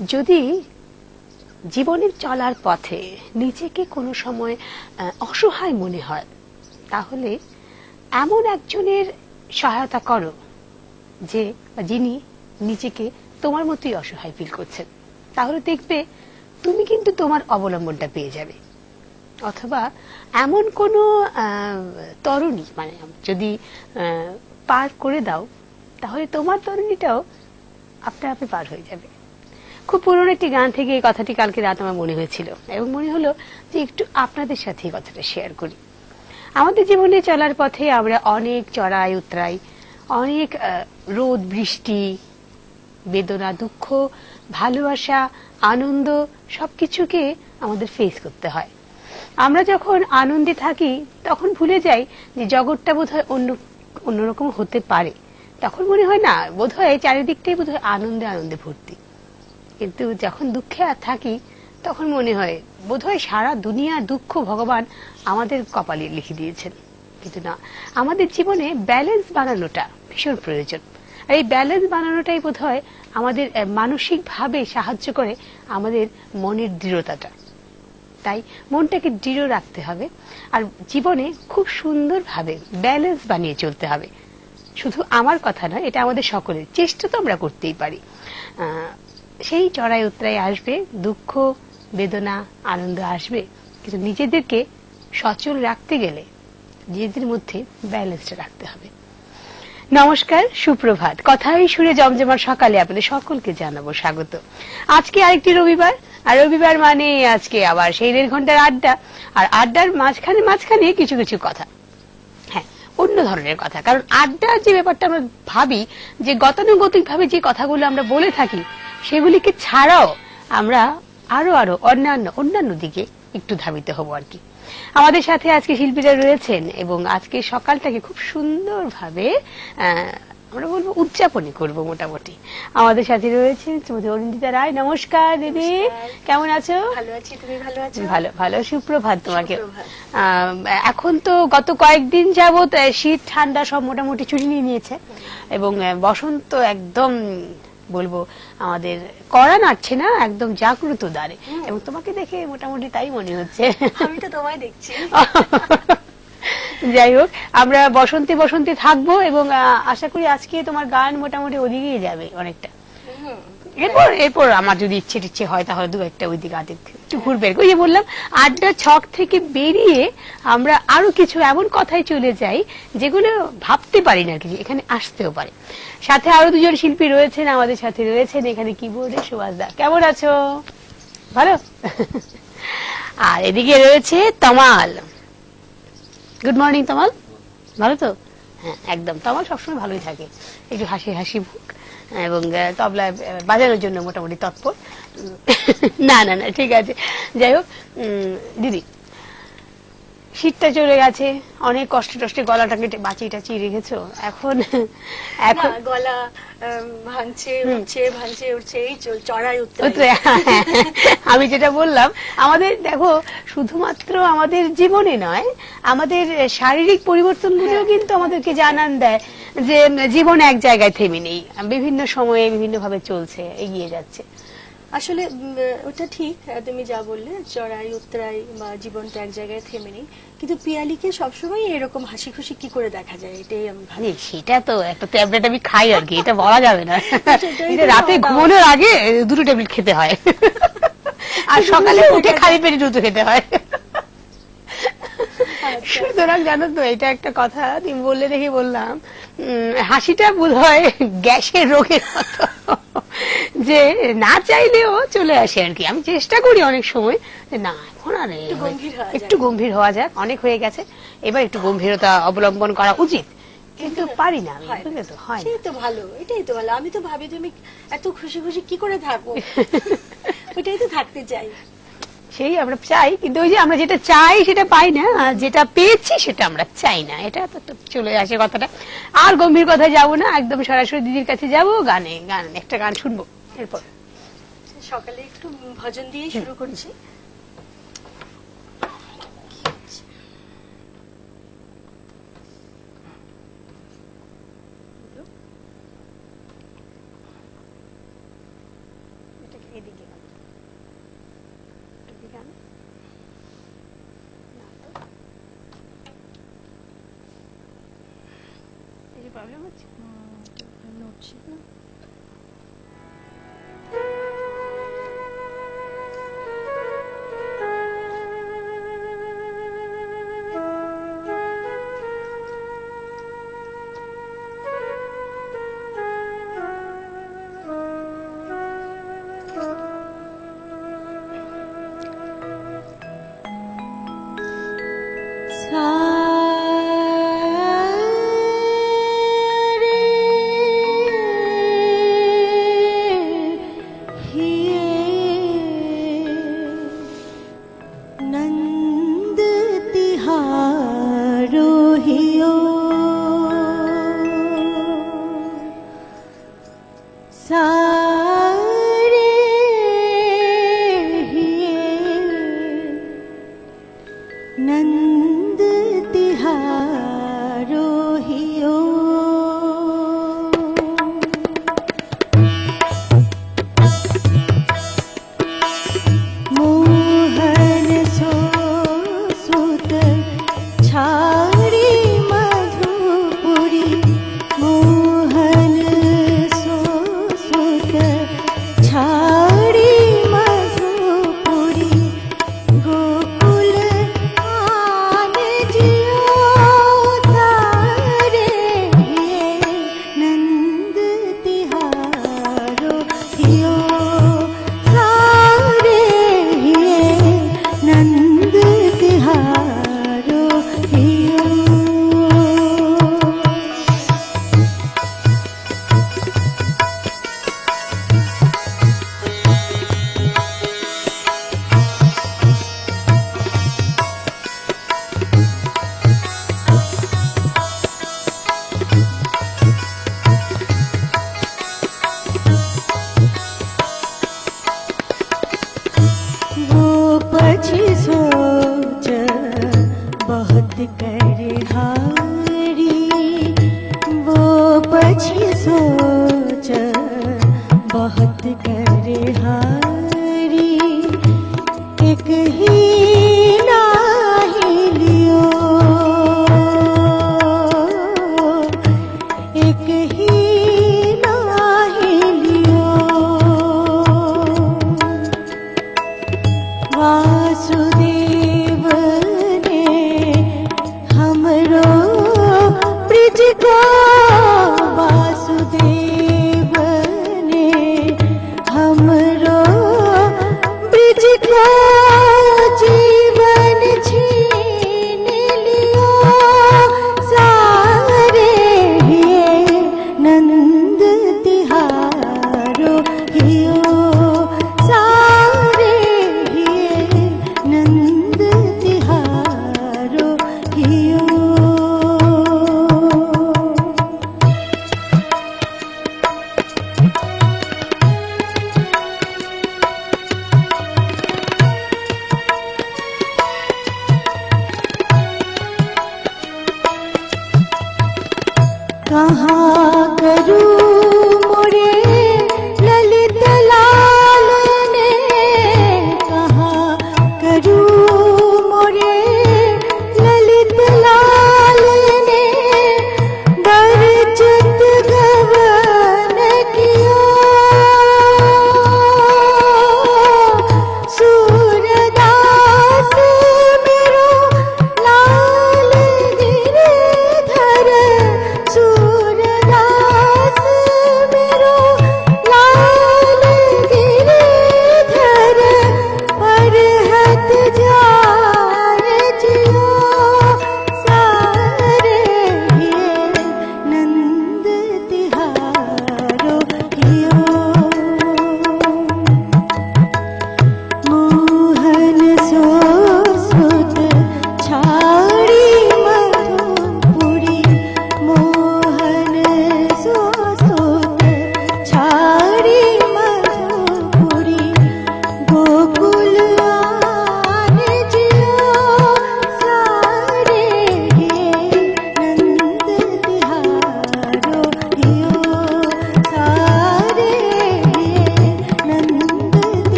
যদি জীবনের চলার পথে নিজেকে কোনো সময় অসহায় মনে হয়, তাহলে এমন একজনের সহায়তা করো যে যিনি নিজেকে তোমার মতোই অসহায় ফিল করছেন। তাহলে দেখবে তুমি কিন্তু তোমার অবলম্বনটা পেয়ে যাবে। অথবা এমন কোনো তরুণী মানে যদি পার করে দাও, তাহলে তোমার তরুণীটাও আপনা আপনি পার হয়ে যাবে। খুব পুরনো একটি গান থেকে এই কথাটি কালকে রাত আমার মনে হয়েছিল, এবং মনে হলো যে একটু আপনাদের সাথে এই কথাটা শেয়ার করি। আমাদের জীবনে চলার পথে আমরা অনেক চড়াই উতরাই, অনেক রোদ বৃষ্টি, বেদনা, দুঃখ, ভালোবাসা, আনন্দ সবকিছুকে আমাদের ফেস করতে হয়। আমরা যখন আনন্দে থাকি তখন ভুলে যাই যে জগৎটা বোধহয় অন্যরকম হতে পারে। তখন মনে হয় না, বোধহয় চারিদিকটাই বোধহয় আনন্দে আনন্দে ভর্তি। কিন্তু যখন দুঃখে থাকি তখন মনে হয় বোধহয় সারা দুনিয়ার দুঃখ ভগবান আমাদের কপালে লিখে দিয়েছেন। কিন্তু না, আমাদের জীবনে ব্যালেন্স বানানোটা ভীষণ প্রয়োজন। আর এই ব্যালেন্স বানানোটাই বোধহয় আমাদের মানসিকভাবে সাহায্য করে আমাদের মনের দৃঢ়তাটা। তাই মনটাকে দৃঢ় রাখতে হবে, আর জীবনে খুব সুন্দরভাবে ব্যালেন্স বানিয়ে চলতে হবে। শুধু আমার কথা নয়, এটা আমাদের সকলের চেষ্টা তো আমরা করতেই পারি। সেই চড়াই উতরাই আসবে, দুঃখ বেদনা আনন্দ আসবে, কিন্তু নিজেদেরকে সচল রাখতে গেলে নিজেদের মধ্যে ব্যালেন্সটা রাখতে হবে। নমস্কার, সুপ্রভাত। কথাই সুরে জমজমার সকালে আপনাদের সকলকে জানাবো স্বাগত। আজকে আরেকটি রবিবার, আর রবিবার মানে আজকে আবার সেই 1.5 ঘন্টার আড্ডা। আর আড্ডার মাঝখানে কিছু কিছু কথা, হ্যাঁ অন্য ধরনের কথা। কারণ আড্ডার যে ব্যাপারটা আমরা ভাবি যে গতানুগতিক ভাবে যে কথাগুলো আমরা বলে থাকি, সেগুলিকে ছাড়াও আমরা আরো অন্যান্য দিকে একটু ধাবিত হব আর কি। আমাদের সাথে আজকে শিল্পীরা রয়েছেন, এবং আজকে সকালটাকে খুব সুন্দরভাবে আমরা বলবো উদযাপনই করবো মোটামুটি। আমাদের সাথে রয়েছেন শ্রীমতী অরুণিতা রায়। নমস্কার দিদি, কেমন আছো? ভালো আছি, তুমি ভালো আছো? ভালো ভালো, সুপ্রভাত তোমাকে। এখন তো গত কয়েকদিন যাবত শীত ঠান্ডা সব মোটামুটি ছুটি নিয়ে নিয়েছে, এবং বসন্ত একদম বলবো আমাদের কড়া নাড়ছে না, একদম জাগ্রত দ্বারে, এবং তোমাকে দেখে মোটামুটি তাই মনে হচ্ছে। আমি তো তোমায় দেখছি। যাই হোক, আমরা বসন্তে থাকবো, এবং আশা করি আজকে তোমার গান মোটামুটি ওদিকেই যাবে অনেকটা। এরপর আমার যদি ইচ্ছে হয় তাহলে দু একটা ওই দিকে একটু ঘুরবে। ওই যে বললাম, আড্ডা ছক থেকে বেরিয়ে আমরা আরো কিছু এমন কথায় চলে যাই যেগুলো ভাবতে পারি না, কি এখানে আসতেও পারে। সাথে আরো দুজন শিল্পী রয়েছেন, আমাদের সাথে রয়েছেন এখানে কিবোর্ডে সুভাষ দা। কেমন আছো? ভালো। আর এদিকে রয়েছে তমাল। গুড মর্নিং তমাল, ভালো তো? হ্যাঁ একদম, তমাল সবসময় ভালোই থাকে, একটু হাসি হাসি মুখ, এবং তবলায় বাজানোর জন্য মোটামুটি তৎপর। না না না, ঠিক আছে। যাই হোক দিদি, শীতটা চলে গেছে, অনেক কষ্টে গলাটাকে বাঁচিয়ে টাচিয়ে রেখেছো। এখন গলা ভাঙছে উঠছে, এই চড়াই উতরাই। আমি যেটা বললাম, আমাদের দেখো শুধুমাত্র আমাদের জীবনে নয়, আমাদের শারীরিক পরিবর্তনগুলো কিন্তু আমাদেরকে জানান দেয় যে জীবন এক জায়গায় থেমে নেই, বিভিন্ন সময়ে বিভিন্ন ভাবে চলছে, এগিয়ে যাচ্ছে। আসলে ওটা ঠিক, তুমি যা বললে, চড়াই উতরাই বা জীবনটা এক জায়গায় থেমে নেই, কিন্তু পিয়ালিকে সবসময় এরকম হাসি খুশি কি করে দেখা যায়, এটাই আমি ভাবি। সেটা তো একটা ট্যাবলেট আমি খাই আর কি, এটা বলা যাবে না। রাতে ঘুমানোর আগে 2 ট্যাবলেট খেতে হয়, আর সকালে উঠে খালি পেটে দুটো খেতে হয়। সুতরাং জানো তো, এটা একটা কথা তুমি বললে দেখে বললাম, হাসিটা বোধ হয় গ্যাসের রোগের মতো, যে না চাইলেও চলে আসে আর কি। আমি চেষ্টা করি অনেক সময় যে না, এখন আর একটু গম্ভীর হওয়া যাক, অনেক হয়ে গেছে, এবার একটু গম্ভীরতা অবলম্বন করা উচিত, কিন্তু পারি না। বুঝলে তো, হয় সেই তো ভালো, এটাই তো ভালো। আমি তো ভাবি তুমি এত খুশি কি করে থাকো, ওইটাই তো থাকতে চাই। সেই আমরা চাই, কিন্তু ওই যে আমরা যেটা চাই সেটা পাই না, আর যেটা পেয়েছি সেটা আমরা চাই না, এটা তো চলে আসে কথাটা। আর গম্ভীর কথায় যাবো না, একদম সরাসরি দিদির কাছে যাবো, একটা গান শুনবো। এরপর সকালে একটু ভজন দিয়ে শুরু করছি। এদিকে আনো। এদিকে আনো। না তো। এই যে প্রবলেম হচ্ছে। নড়ছে না। नंद तिहारो हियो सारे हिये नंद तिहारो हियो मोहन सो सुत छाड़ी मधुपुरी मोहन सो सुत छाड़ी मधुपुरी गोकुल आन जियो तारे नंद तिहारो हियो सारे नंद तिहारो हियो वो पछी सोच बहुत करे हारी वो पछी सोच बहुत करे हारी एक ही नाही लियो एक ही नाही लियो वासुदेव ने हमरो ब्रिज को वासुदेव ने हमरो ब्रिज को जी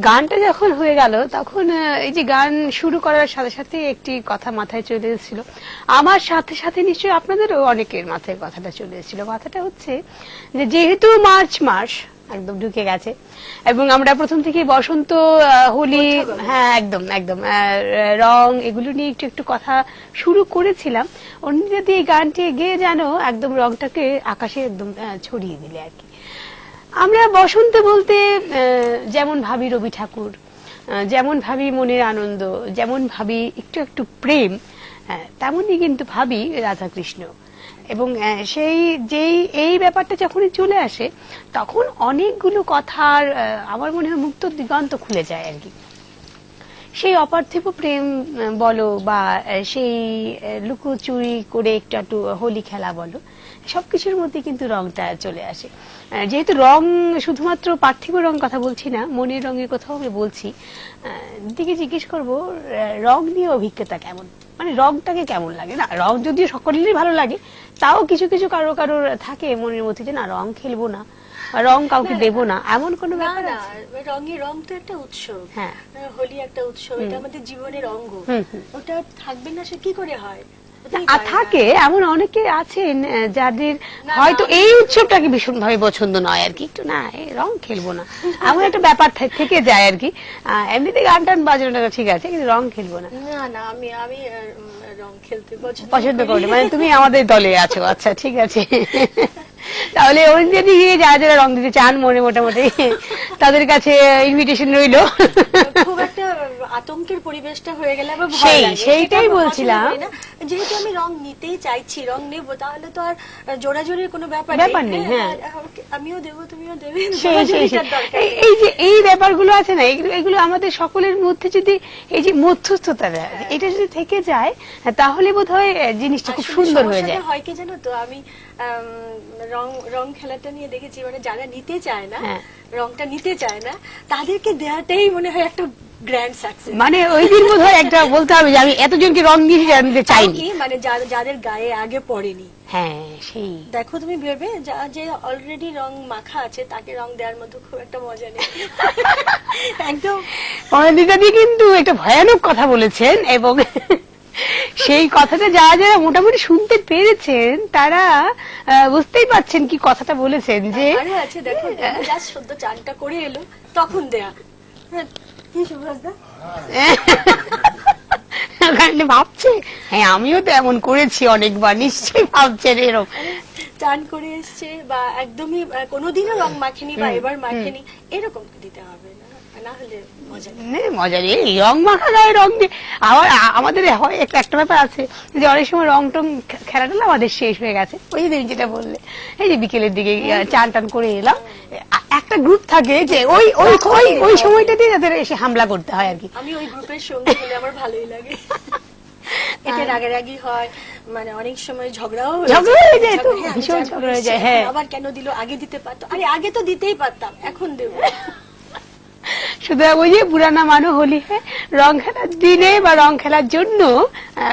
গানটা যখন হয়ে গেল তখন এই যে গান শুরু করার সাথে সাথে একটি কথা মাথায় চলে এসেছিল, আমার সাথে সাথে নিশ্চয়ই আপনাদেরও অনেকের মাথায় কথাটা চলে এসেছিল। কথাটা হচ্ছে যে যেহেতু মার্চ মাস একদম ঢুকে গেছে এবং আমরা প্রথম থেকে বসন্ত, হোলি, হ্যাঁ একদম একদম রং এগুলো নিয়ে একটু একটু কথা শুরু করেছিলাম, অন্য যদি এই গানটি গেয়ে জানো একদম রংটাকে আকাশে একদম ছড়িয়ে দিলে আর কি। আমরা বসন্ত বলতে যেমন ভাবি রবি ঠাকুর, যেমন ভাবি মনের আনন্দ, যেমন ভাবি একটু একটু প্রেম, তেমনই কিন্তু ভাবি রাধাকৃষ্ণ। এবং সেই যেই এই ব্যাপারটা যখনই চলে আসে তখন অনেকগুলো কথার আমার মনে হয় মুক্ত দিগন্ত খুলে যায় আর কি। সেই অপার্থিব প্রেম বলো বা সেই লুকোচুরি করে একটু একটু হোলি খেলা বলো, সবকিছুর মধ্যে কিন্তু রংটা চলে আসে। যেহেতু রং শুধুমাত্র পার্থিব রং কথা বলছি না, মনের রঙের কথাও আমি বলছি। দিকে জিজ্ঞেস করবো রং নিয়ে অভিজ্ঞতা কেমন, মানে রংটাকে কেমন লাগে? না রং যদিও সকলেরই ভালো লাগে, তাও কিছু কিছু কারোর কারোর থাকে মনের মধ্যে যে না রং খেলবো না, রং কাউকে দেবো না, এমন কোনো ব্যাপার আছে? রং তো একটা উৎসব, হ্যাঁ হোলি একটা উৎসব, এটা আমাদের জীবনের অঙ্গ, ওটা থাকবে না সে কি করে হয়? থাকে এমন অনেকে আছেন যাদের হয়তো এই উৎসবটাকে ভীষণ ভাবে পছন্দ নয় আর কি, একটু না রং খেলবো না এমন একটা ব্যাপার থেকে যায় আর কি। এমনিতে গান টান বাজানোটা ঠিক আছে, কিন্তু রং খেলবো না। না না আমি রং খেলতে পছন্দ করি, মানে তুমি আমাদের দলে আছো, আচ্ছা ঠিক আছে। তাহলে অরুণদি গিয়ে যারা যারা রং দিতে চান মনে মোটামুটি তাদের কাছে ইনভিটেশন রইলো। খুব একটা আতঙ্কের পরিবেশটা হয়ে গেলে আবার সেইটাই বলছিলাম, যেহেতু আমি রং নিতেই চাইছি, রং নেবো, তাহলে তো আর জোড়াজোড়ির কোনো ব্যাপার নেই। হ্যাঁ আমিও দেবো তুমিও দেবে, এই যে এই ব্যাপারগুলো আছে না, এগুলো আমাদের সকলের মধ্যে যদি এই যে মধ্যস্থতা এটা যদি থেকে যায় তাহলে বোধহয় জিনিসটা খুব সুন্দর হয়ে যায়। হয় কি জানো তো, আমি রং খেলাটা নিয়ে দেখেছি, মানে যারা নিতে চায় না, রংটা নিতে চায় না, তাদেরকে দেওয়াটাই মনে হয় একটা গ্র্যান্ড সাকসেস। মানে ওই দিন বোধহয় একটা বলতে হবে যে আমি এতজনকে রং দিয়েছি যারা নিতে চাইনি, মানে যাদের গায়ে আগে পড়েনি। হ্যাঁ সেই দেখো তুমি ভেবে যে অলরেডি রং মাখা আছে তাকে রং দেওয়ার মতো খুব একটা মজা নেই। একদম অনিন্দিতাদি কিন্তু একটা ভয়ানক কথা বলেছেন এবং সেই কথাটা যারা যারা মোটামুটি শুনতে পেরেছেন তারা বুঝতেই পারছেন কি কথাটা বলেছেন। যে আছে দেখো জাস্ট সদ্য চানটা করে এলো তখন দেয়া, কি সুভাষদা ভাবছে হ্যাঁ আমিও তো এমন করেছি অনেকবার, নিশ্চয়ই ভাবছেন এরকম চান করে এসছে বা একদমই কোনোদিনও রং মাখেনি বা এবার মাখেনি, এরকম দিতে হবে না, না হলে মজা নেই রং মাখা গায়ে রং দিয়ে। আবার আমাদের হয় একটা ব্যাপার আছে যে অনেক সময় রং টং খেলাটা আমাদের শেষ হয়ে গেছে, ওই যে যেটা বললে এই যে বিকেলের দিকে চান টান করে এলাম, একটা গ্রুপ থাকে যে ওই ওই ওই সময়টাতে তাদের এসে হামলা করতে হয় আর কি। আমি ওই গ্রুপের সঙ্গে হলে আমার ভালোই লাগে, এতে রাগারাগি হয়, মানে অনেক সময় ঝগড়া হয়ে যায়, তো ভীষণ ঝগড়া হয়ে যায়। হ্যাঁ আবার কেন দিল, আগে দিতে পারতো, আরে আগে তো দিতেই পারতাম, এখন দেবো। সুতরাং ওই যে পুরানা মানুষ হোলি রং খেলার দিনে বা রং খেলার জন্য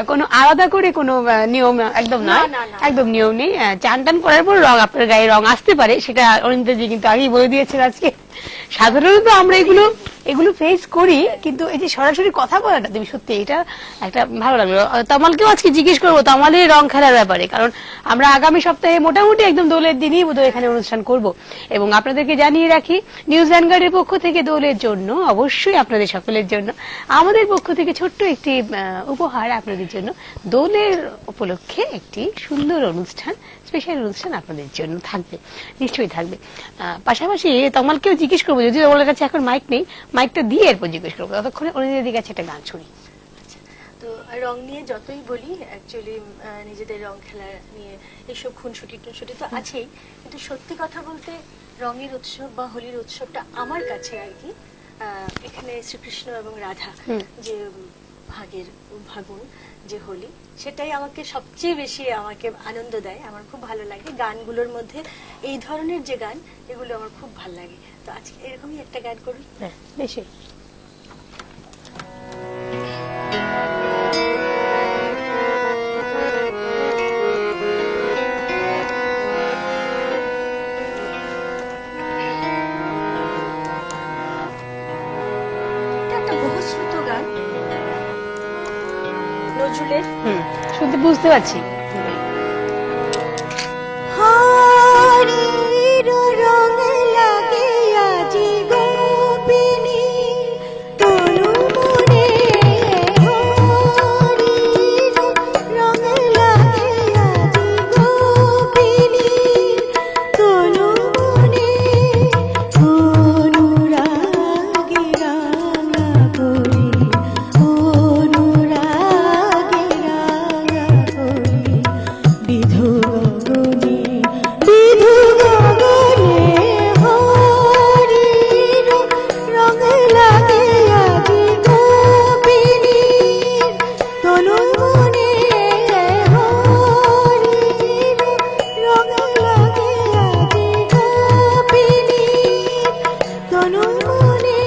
কোনো আলাদা করে কোনো নিয়ম একদম নয়, একদম নিয়ম নেই। চান টান করার পর রং আপনার গায়ে রং আসতে পারে, সেটা অনিন্দিতাজি কিন্তু আগেই বলে দিয়েছেন আজকে। সাধারণত আমরা এগুলো ফেস করি, কিন্তু এই যে সরাসরি কথা বলাটা তুমি সত্যি এটা একটা ভালো লাগলো। তমালকেও আজকে জিজ্ঞেস করবো তমালের রং খেলার ব্যাপারে, কারণ আমরা আগামী সপ্তাহে মোটামুটি একদম দোলের দিনই বোধহয় এখানে অনুষ্ঠান করব। এবং আপনাদেরকে জানিয়ে রাখি নিউজ ভ্যানগার্ডের পক্ষ থেকে দোলের জন্য, অবশ্যই আপনাদের সকলের জন্য আমাদের পক্ষ থেকে ছোট্ট একটি উপহার আপনাদের জন্য, দোলের উপলক্ষে একটি সুন্দর অনুষ্ঠান, স্পেশাল অনুষ্ঠান আপনাদের জন্য থাকবে, নিশ্চয়ই থাকবে। পাশাপাশি তমালকেও জিজ্ঞেস করবো, যদি তোমার কাছে এখন মাইক নেই, মাইকটা দিয়ে এরপর জিজ্ঞেস করবো, ততক্ষণে অনিন্দিতার কাছে একটা গান শুনি। তো রং নিয়ে যতই বলি, অ্যাকচুয়ালি নিজেদের রং খেলা নিয়ে এইসব খুনসুটি টুনসুটি তো আছেই, কিন্তু সত্যি কথা বলতে রঙের উৎসব বা হোলির উৎসবটা আমার কাছে আর কি, এখানে শ্রীকৃষ্ণ এবং রাধা যে ভাগুন যে হোলি, সেটাই আমাকে সবচেয়ে বেশি আমাকে আনন্দ দেয়, আমার খুব ভালো লাগে। গানগুলোর মধ্যে এই ধরনের যে গান, এগুলো আমার খুব ভালো লাগে। তো আজকে এরকমই একটা গান করুন। হ্যাঁ বেশি নজরুলের। শুনতে বুঝতে পারছি। হরির রং লাগে আজি গোপিনী তনু মনে, হরির রং লাগে আজি গোপিনী তনু মনে, অনুরাগে রাঙা করি, অনুরাগে রাঙা করি বিধু গগনে, বিধু গগনে হরির রং লাগে আজি গোপিনী তনু মনে, হরির রং লাগে আজি গোপিনী তনু মনে।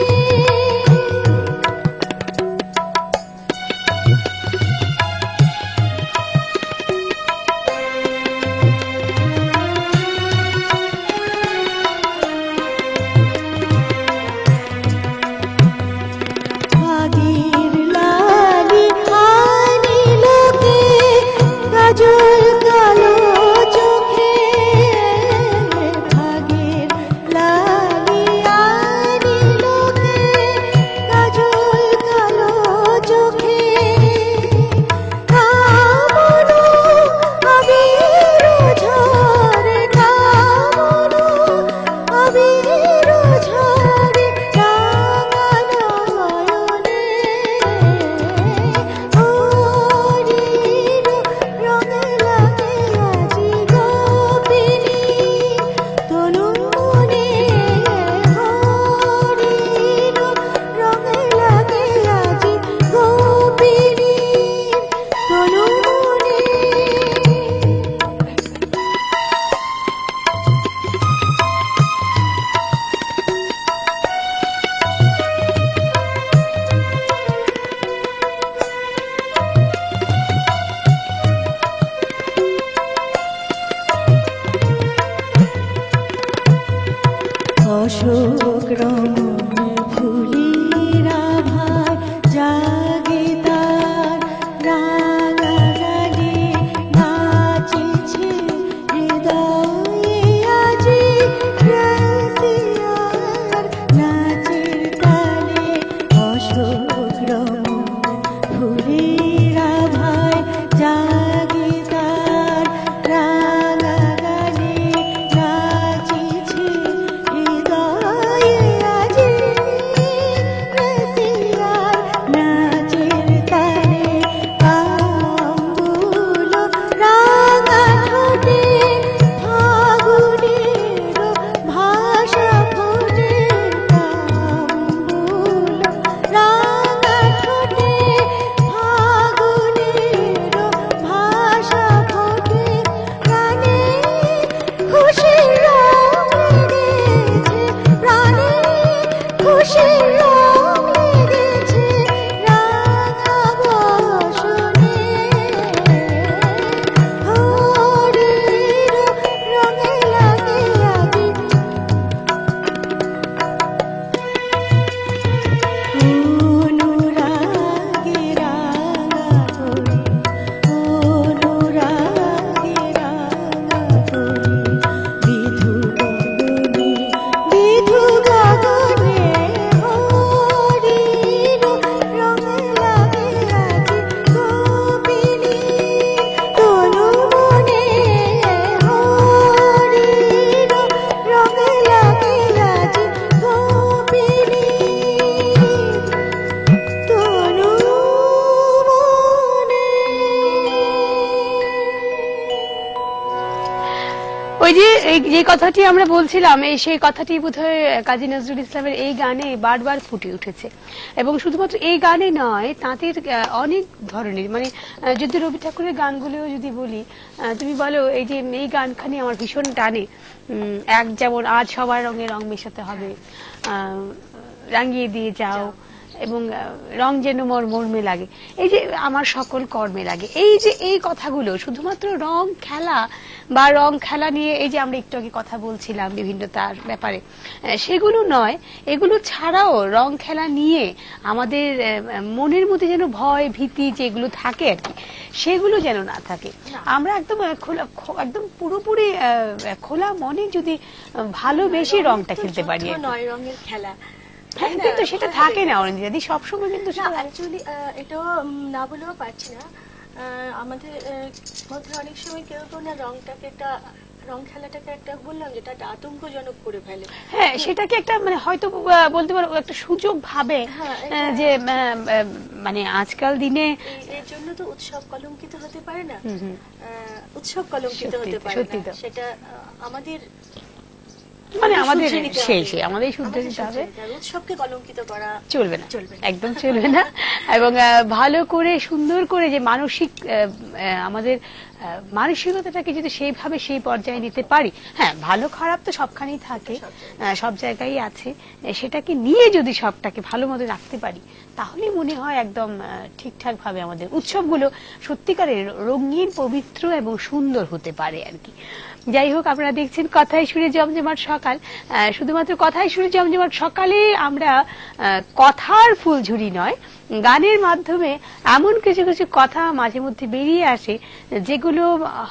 ভাগের লালি আনিলোকে কাজল কালো চোখে, ভাগের লালি আনিলোকে কাজল কালো চোখে, কামরু আবির ঝরে, কামরু আবির ঝরে রাঙা নয়নে, হরির রং লাগে আজি গোপিনী তনু মনে, হরির রং লাগে আজি গোপিনী তনু মনে। অশোক রমণ ফুলির আভায় জাগে তার রাঙা গানে, নাচেছে হৃদয়ে আজি রসিয়ার নাচের তালে। অশোক রমণ ফুলির আভায় জাগে তার রাঙা গানে, নাচেছে হৃদয়ে আজি রসিয়ার নাচের তালে। আম্বুল রাঙা ঠোঁটে ফাগুনের ভাষা ফোটে, আম্বুল রাঙা ঠোঁটে ফাগুনের ভাষা ফোটে, প্রাণে খুশির রং লেগেছে, প্রাণে খুশির রং লেগেছে রাঙা বসনে, হরির রং লাগে আজি অনুরাগে রাঙা করি, অনুরাগে রাঙা করি বিধু গগনে, বিধু গগনে হরির রং লাগে আজি গোপিনী তনু মনে, হরির রং লাগে আজি গোপিনী তনু মনে। ওই যে যে কথাটি আমরা বলছিলাম, সেই কথাটি বোধহয় কাজী নজরুল ইসলামের এই গানে বারবার ফুটে উঠেছে। এবং শুধুমাত্র এই গানে নয়, তাঁতের অনেক ধরনের, মানে যদি রবি ঠাকুরের গানগুলো যদি বলি, তুমি বলো এই যে এই গানখানি আমার ভীষণ টানে। এক যেমন আজ সবার রঙে রং মেশাতে হবে, রাঙিয়ে দিয়ে যাও, এবং রং যেন মোর মর্মে লাগে, এই যে আমার সকল কর্মে লাগে, এই যে এই কথাগুলো শুধুমাত্র রং খেলা বা রং খেলা নিয়ে এই যে আমরা একটু আগে কথা বলছিলাম বিভিন্নতার ব্যাপারে, সেগুলো নয়। এগুলো ছাড়াও রং খেলা নিয়ে আমাদের মনের মধ্যে যেন ভয় ভীতি যেগুলো থাকে আর কি, সেগুলো যেন না থাকে। আমরা একদম একদম পুরোপুরি খোলা মনে যদি ভালোবেসে রংটা খেলতে পারি। নয় রঙের খেলা, কিন্তু সেটা থাকে না অরুণিদি সবসময়, কিন্তু অ্যাকচুয়ালি এটাও না বলেও পারছি না। আমাদের মধ্যে অনেক সময় কেউ কেউ না রংটাকে একটা রং খেলাটাকে একটা বললাম যেটা একটা আতঙ্কজনক করে ফেলে। হ্যাঁ, সেটাকে একটা মানে হয়তো বলতে পারো একটা সুযোগ ভাবে যে মানে আজকাল দিনে এর জন্য তো উৎসব কলঙ্কিত হতে পারে না, উৎসব কলঙ্কিত হতে পারে না, সেটা আমাদের মানে আমাদের আমাদের শুদ্ধ নিতে হবে। উৎসবকে কলঙ্কিত করা চলবে না, একদম চলবে না। এবং ভালো করে সুন্দর করে যে মানসিক আমাদের মানসিকতাটাকে যদি সেইভাবে সেই পর্যায়ে নিতে পারি, হ্যাঁ ভালো খারাপ তো সবখানেই থাকে, সব জায়গায় আছে, সেটাকে নিয়ে যদি সবটাকে ভালো মতো রাখতে পারি তাহলে মনে হয় একদম ঠিকঠাক ভাবে আমাদের উৎসবগুলো সত্যিকারের রঙিন পবিত্র এবং সুন্দর হতে পারে আর কি। যাই হোক, আপনারা দেখছেন কথায় সুরে জমজমাট সকাল। শুধুমাত্র কথায় সুরে জমজমাট সকালে আমরা কথার ফুলঝুরি নয়, গানের মাধ্যমে এমন কিছু কিছু কথা মাঝে মধ্যে বেরিয়ে আসে যেগুলো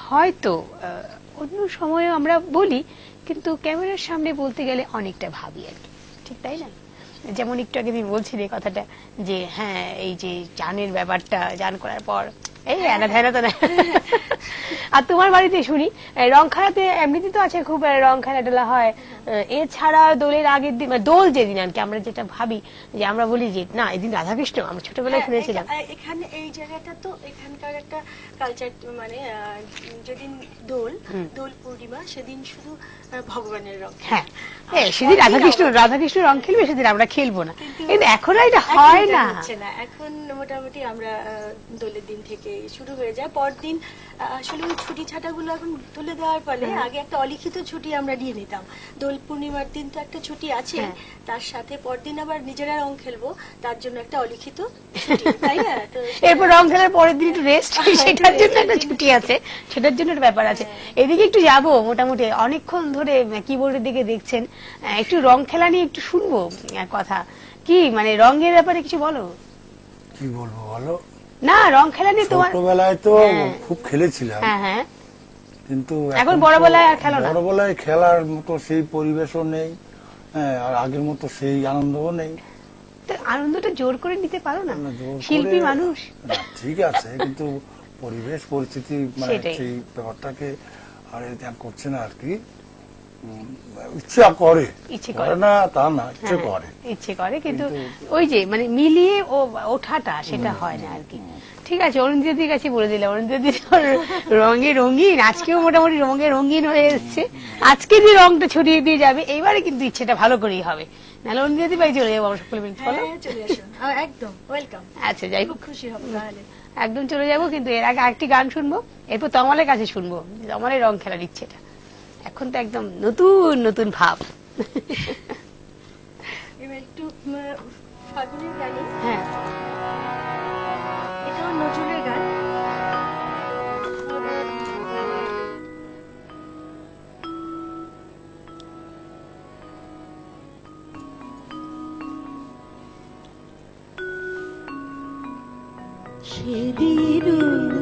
হয়তো অন্য সময়ে আমরা বলি, কিন্তু ক্যামেরার সামনে বলতে গেলে অনেকটা ভাবি আর কি, ঠিক তাই না? যেমন একটু আগে তুমি বলছিলে কথাটা যে হ্যাঁ এই যে জানের ব্যাপারটা, জান করার পর এই এনা ধ্যানা তো না। আর তোমার বাড়িতে শুনি রং খেলাতে এমনিতে তো আছে খুব রং খেলা টেলা হয়, এছাড়া দোলের আগের দিন দোল যেদিন আর কি আমরা যেটা ভাবি যে আমরা বলি যে না এদিন রাধাকৃষ্ণ, আমরা ছোটবেলায় শুনেছিলাম। এখানে এই জায়গাটা তো এখানকার একটা কালচার, মানে যেদিন দোল পূর্ণিমা সেদিন শুধু ভগবানের রং, হ্যাঁ সেদিন রাধাকৃষ্ণ রং খেলবে, সেদিন আমরা খেলবো না, কিন্তু এখন এটা হয় না। এখন মোটামুটি আমরা দোলের দিন থেকে শুরু হয়ে যায়, পরদিন আসলে ওই ছুটি ছাটাগুলো এখন তুলে দেওয়ার ফলে আগে একটা অলিখিত ছুটি আমরা নিয়ে নিতাম, দোল পূর্ণিমার দিন তো একটা ছুটি আছে, তার সাথে পরদিন আবার নিজেরা রং খেলবো, তার জন্য একটা অলিখিত ছুটি, তাই না? এরপর রং খেলার পরের দিন একটু রেস্ট, সেটার জন্য একটা ছুটি আছে, সেটার জন্য একটা ব্যাপার আছে। এদিকে একটু যাবো, মোটামুটি অনেকক্ষণ ধরে কিবোর্ডের দিকে দেখছেন, একটু রং খেলা নিয়ে একটু শুনবো কথা। কি মানে রঙের ব্যাপারে কিছু বলো। কি বলবো বলো না, রং খেলা নিয়ে তোমার ছোটবেলায় তো খুব খেলেছিলাম, হ্যাঁ কিন্তু এখন বড়বেলায় আর খেলো না। বড়বেলায় খেলার মতো সেই পরিবেশও নেই, আর আগের মতো সেই আনন্দও নেই। আনন্দটা জোর করে নিতে পারো না, শিল্পী মানুষ। ঠিক আছে, কিন্তু পরিবেশ পরিস্থিতি মানে সেই ব্যাপারটাকে আর করছে না আর কি। ইচ্ছা করে না তা না, ইচ্ছে করে কিন্তু ওই যে মানে মিলিয়ে ওঠাটা সেটা হয় না আর কি। ঠিক আছে, অরুণজ্যোতির কাছে বলে দিলাম, অরুণজ্যোতি রঙে রঙিন, আজকেও মোটামুটি রঙে রঙিন হয়ে এসছে, আজকে যে রংটা ছড়িয়ে দিয়ে যাবে এইবারে কিন্তু ইচ্ছেটা ভালো করেই হবে, নাহলে অরুণজ্যোতি ভাই চলে যাবো আমরা সকলে মিলে। একদম ওয়েলকাম। আচ্ছা যাই হোক, খুশি হবো তাহলে একদম চলে যাবো, কিন্তু এর আগে আরেকটি গান শুনবো, এরপর তমালের কাছে শুনবো তমালের রং খেলার ইচ্ছেটা। এখন তো একদম নতুন নতুন ভাব। এবার একটু ফাগুনের গানে, হ্যাঁ এটাও নজরুলের গান। সেদিন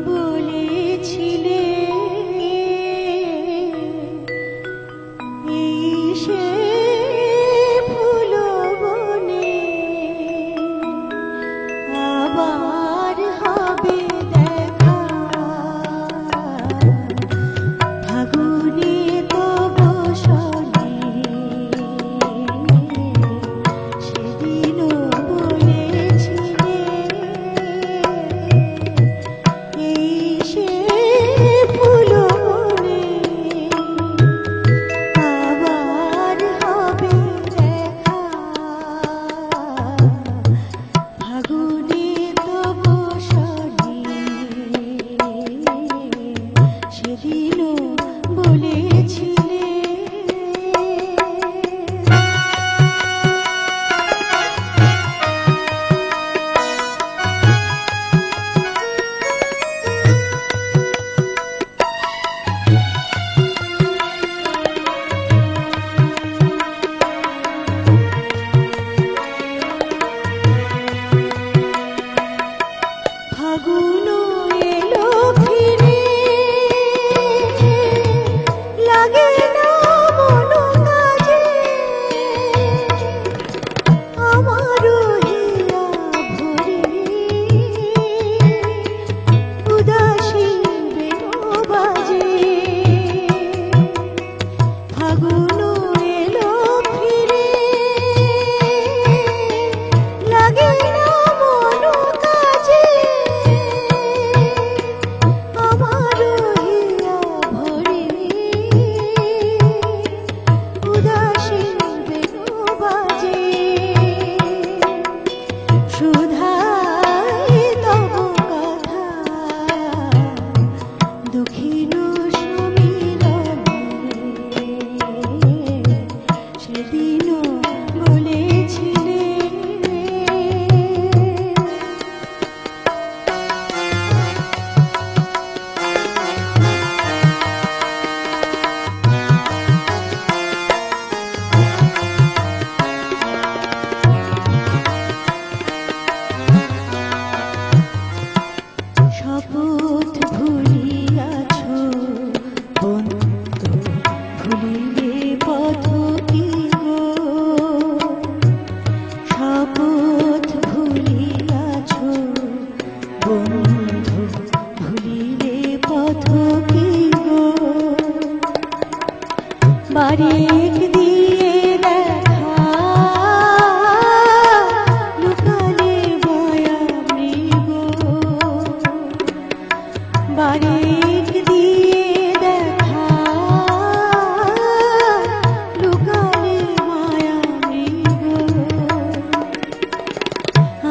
বলেছিলে সেদিনও বলেছিলে শপথ ভুলিয়াছ বন্ধু ভুলিলে পথ কি গো শপথ ভুলিয়াছ বন্ধু ভুলিলে পথ কি গো বারেক দিয়ে দেখা লুকালে মায়া মৃগ বারেক দিয়ে দেখা লুকালে মায়া মৃগ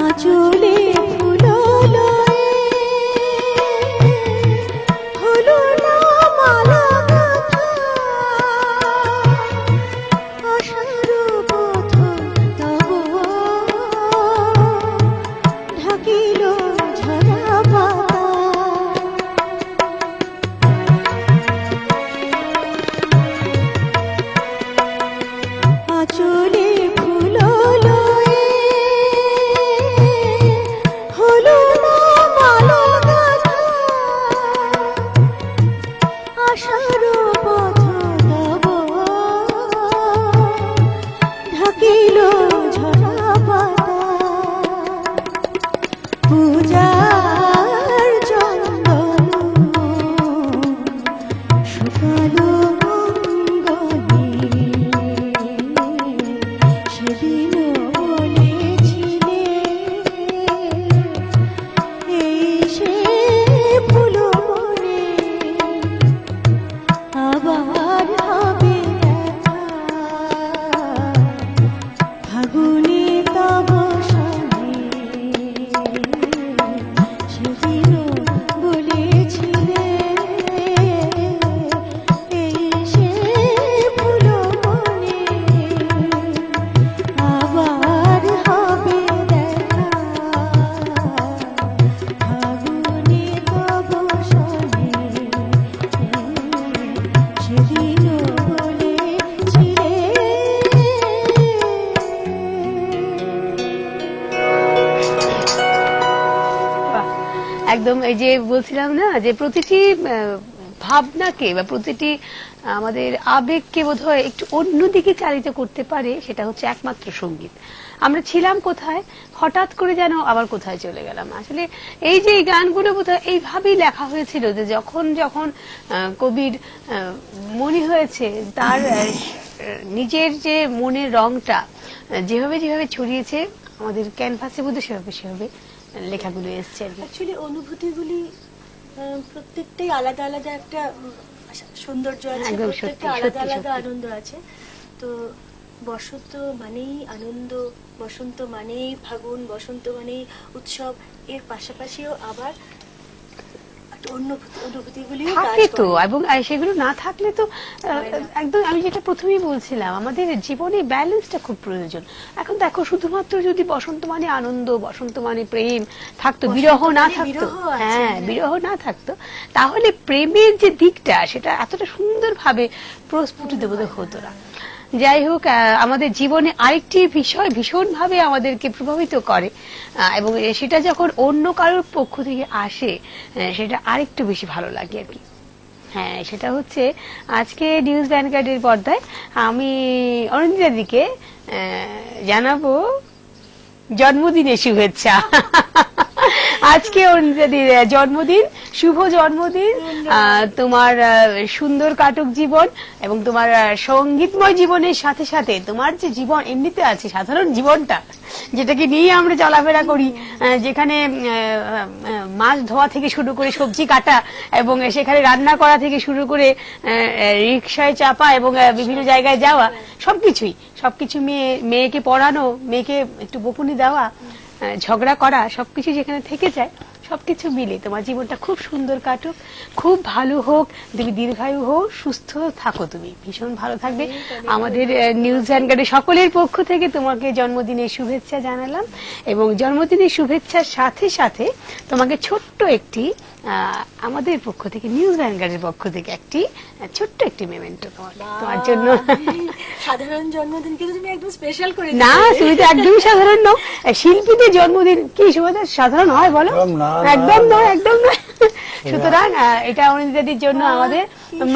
আঁচলে ফুল লয়ে হলো না মালা গাঁথা আশার পথ তব ঢাকিল ঝরা পাতা আঁচলে ফুল লয়ে হলো না মালা গাঁথা আশার পথ তব ঢাকিল ঝরা পাতা পূজার চন্দন শুকালো মঙ্গলে সেদিনও বলেছিলে এই সে ফুল মনে আবার হবে দেখা ফাগুনে তব সনে সেদিনও বলেছিলে এই সে ফুল মনে আবার হবে দেখা ফাগুনে তব সনে সেদিনও বাহ, একদম এই যে বলছিলাম না যে প্রতিটি ভাবনাকে বা প্রতিটি আমাদের আবেগকে বোধহয় একটু অন্যদিকে চালিত করতে পারে, সেটা হচ্ছে একমাত্র সঙ্গীত। আমরা ছিলাম কোথায়, হঠাৎ করে যেন আবার কোথায় চলে গেলাম। আসলে এই যে এই গানগুলো বোধহয় এইভাবেই লেখা হয়েছিল যে যখন যখন কবির মনে হয়েছে তার নিজের যে মনের রংটা যেভাবে যেভাবে ছড়িয়েছে আমাদের ক্যানভাসের মধ্যে সেভাবে লেখাগুলো এসছে আর কি। অ্যাকচুয়ালি অনুভূতিগুলি প্রত্যেকটাই আলাদা আলাদা একটা সৌন্দর্য আছে, একদম সত্যি, প্রত্যেকটা আলাদা সত্যি, আলাদা সত্যি। আনন্দ আছে। তো বসন্ত মানেই আনন্দ, বসন্ত মানেই ফাগুন, বসন্ত মানেই উৎসব, এর পাশাপাশিও আবার একটা অনুভূতিগুলিও কাজ থাকে তো, করে। এবং সেগুলো না থাকলে তো একদম আমি যেটা প্রথমেই বলছিলাম আমাদের জীবনে ব্যালেন্সটা খুব প্রয়োজন। এখন দেখো শুধুমাত্র যদি বসন্ত মানে আনন্দ, বসন্ত মানে প্রেম থাকতো, বসন্ত বিরহ না মানে থাকতো, বিরহ আছে, হ্যাঁ হ্যাঁ। বিরহ না থাকতো, তাহলে প্রেমের যে দিকটা সেটা এতটা সুন্দরভাবে প্রস্ফুটিত বোধ হতো না। যাই হোক, আমাদের জীবনে আরেকটি বিষয় ভীষণভাবে আমাদেরকে প্রভাবিত করে, এবং সেটা যখন অন্য কারোর পক্ষ থেকে আসে সেটা আরেকটু বেশি ভালো লাগে আর কি। হ্যাঁ, সেটা হচ্ছে আজকে নিউজ ভ্যানগার্ডের পর্দায় আমি অনিন্দিতাদিকে জানাবো জন্মদিনের শুভেচ্ছা। আজকে অনিন্দিতাদির জন্মদিন, শুভ জন্মদিন। তোমার সুন্দর কাটক জীবন এবং তোমার সঙ্গীতময় জীবনের সাথে সাথে তোমার যে জীবন এমনিতে আছে, সাধারণ জীবনটা যেটাকে নিয়ে আমরা চলাফেরা করি, যেখানে মাছ ধোয়া থেকে শুরু করে সবজি কাটা এবং সেখানে রান্না করা থেকে শুরু করে রিকশায় চাপা এবং বিভিন্ন জায়গায় যাওয়া, সবকিছু মেয়েকে পড়ানো, মেয়েকে একটু বকুনি দেওয়া, ঝগড়া করা, সবকিছু যেখানে থেকে যায় সবকিছু মিলে তোমার জীবনটা খুব সুন্দর কাটুক, খুব ভালো হোক, তুমি দীর্ঘায়ু হোক, সুস্থ থাকো, তুমি ভীষণ ভালো থাকবে। আমাদের নিউজ ভ্যানগার্ডের সকলের পক্ষ থেকে তোমাকে জন্মদিনের শুভেচ্ছা জানালাম, এবং জন্মদিনের শুভেচ্ছার সাথে সাথে তোমাকে ছোট্ট একটি আমাদের পক্ষ থেকে, নিউজ ভ্যানগার্ডের পক্ষ থেকে একটি ছোট্ট একটি মেমেন্টো তোমার জন্য। সাধারণ জন্মদিন কিন্তু তুমি একদম স্পেশাল করে না, তুমি তো একদমই সাধারণ নও। শিল্পীদের জন্মদিন কি সুভদ্রা সাধারণ হয় বলো? একদম নয়, একদম নয়। সুতরাং এটা অনিন্দিতাদির জন্য আমাদের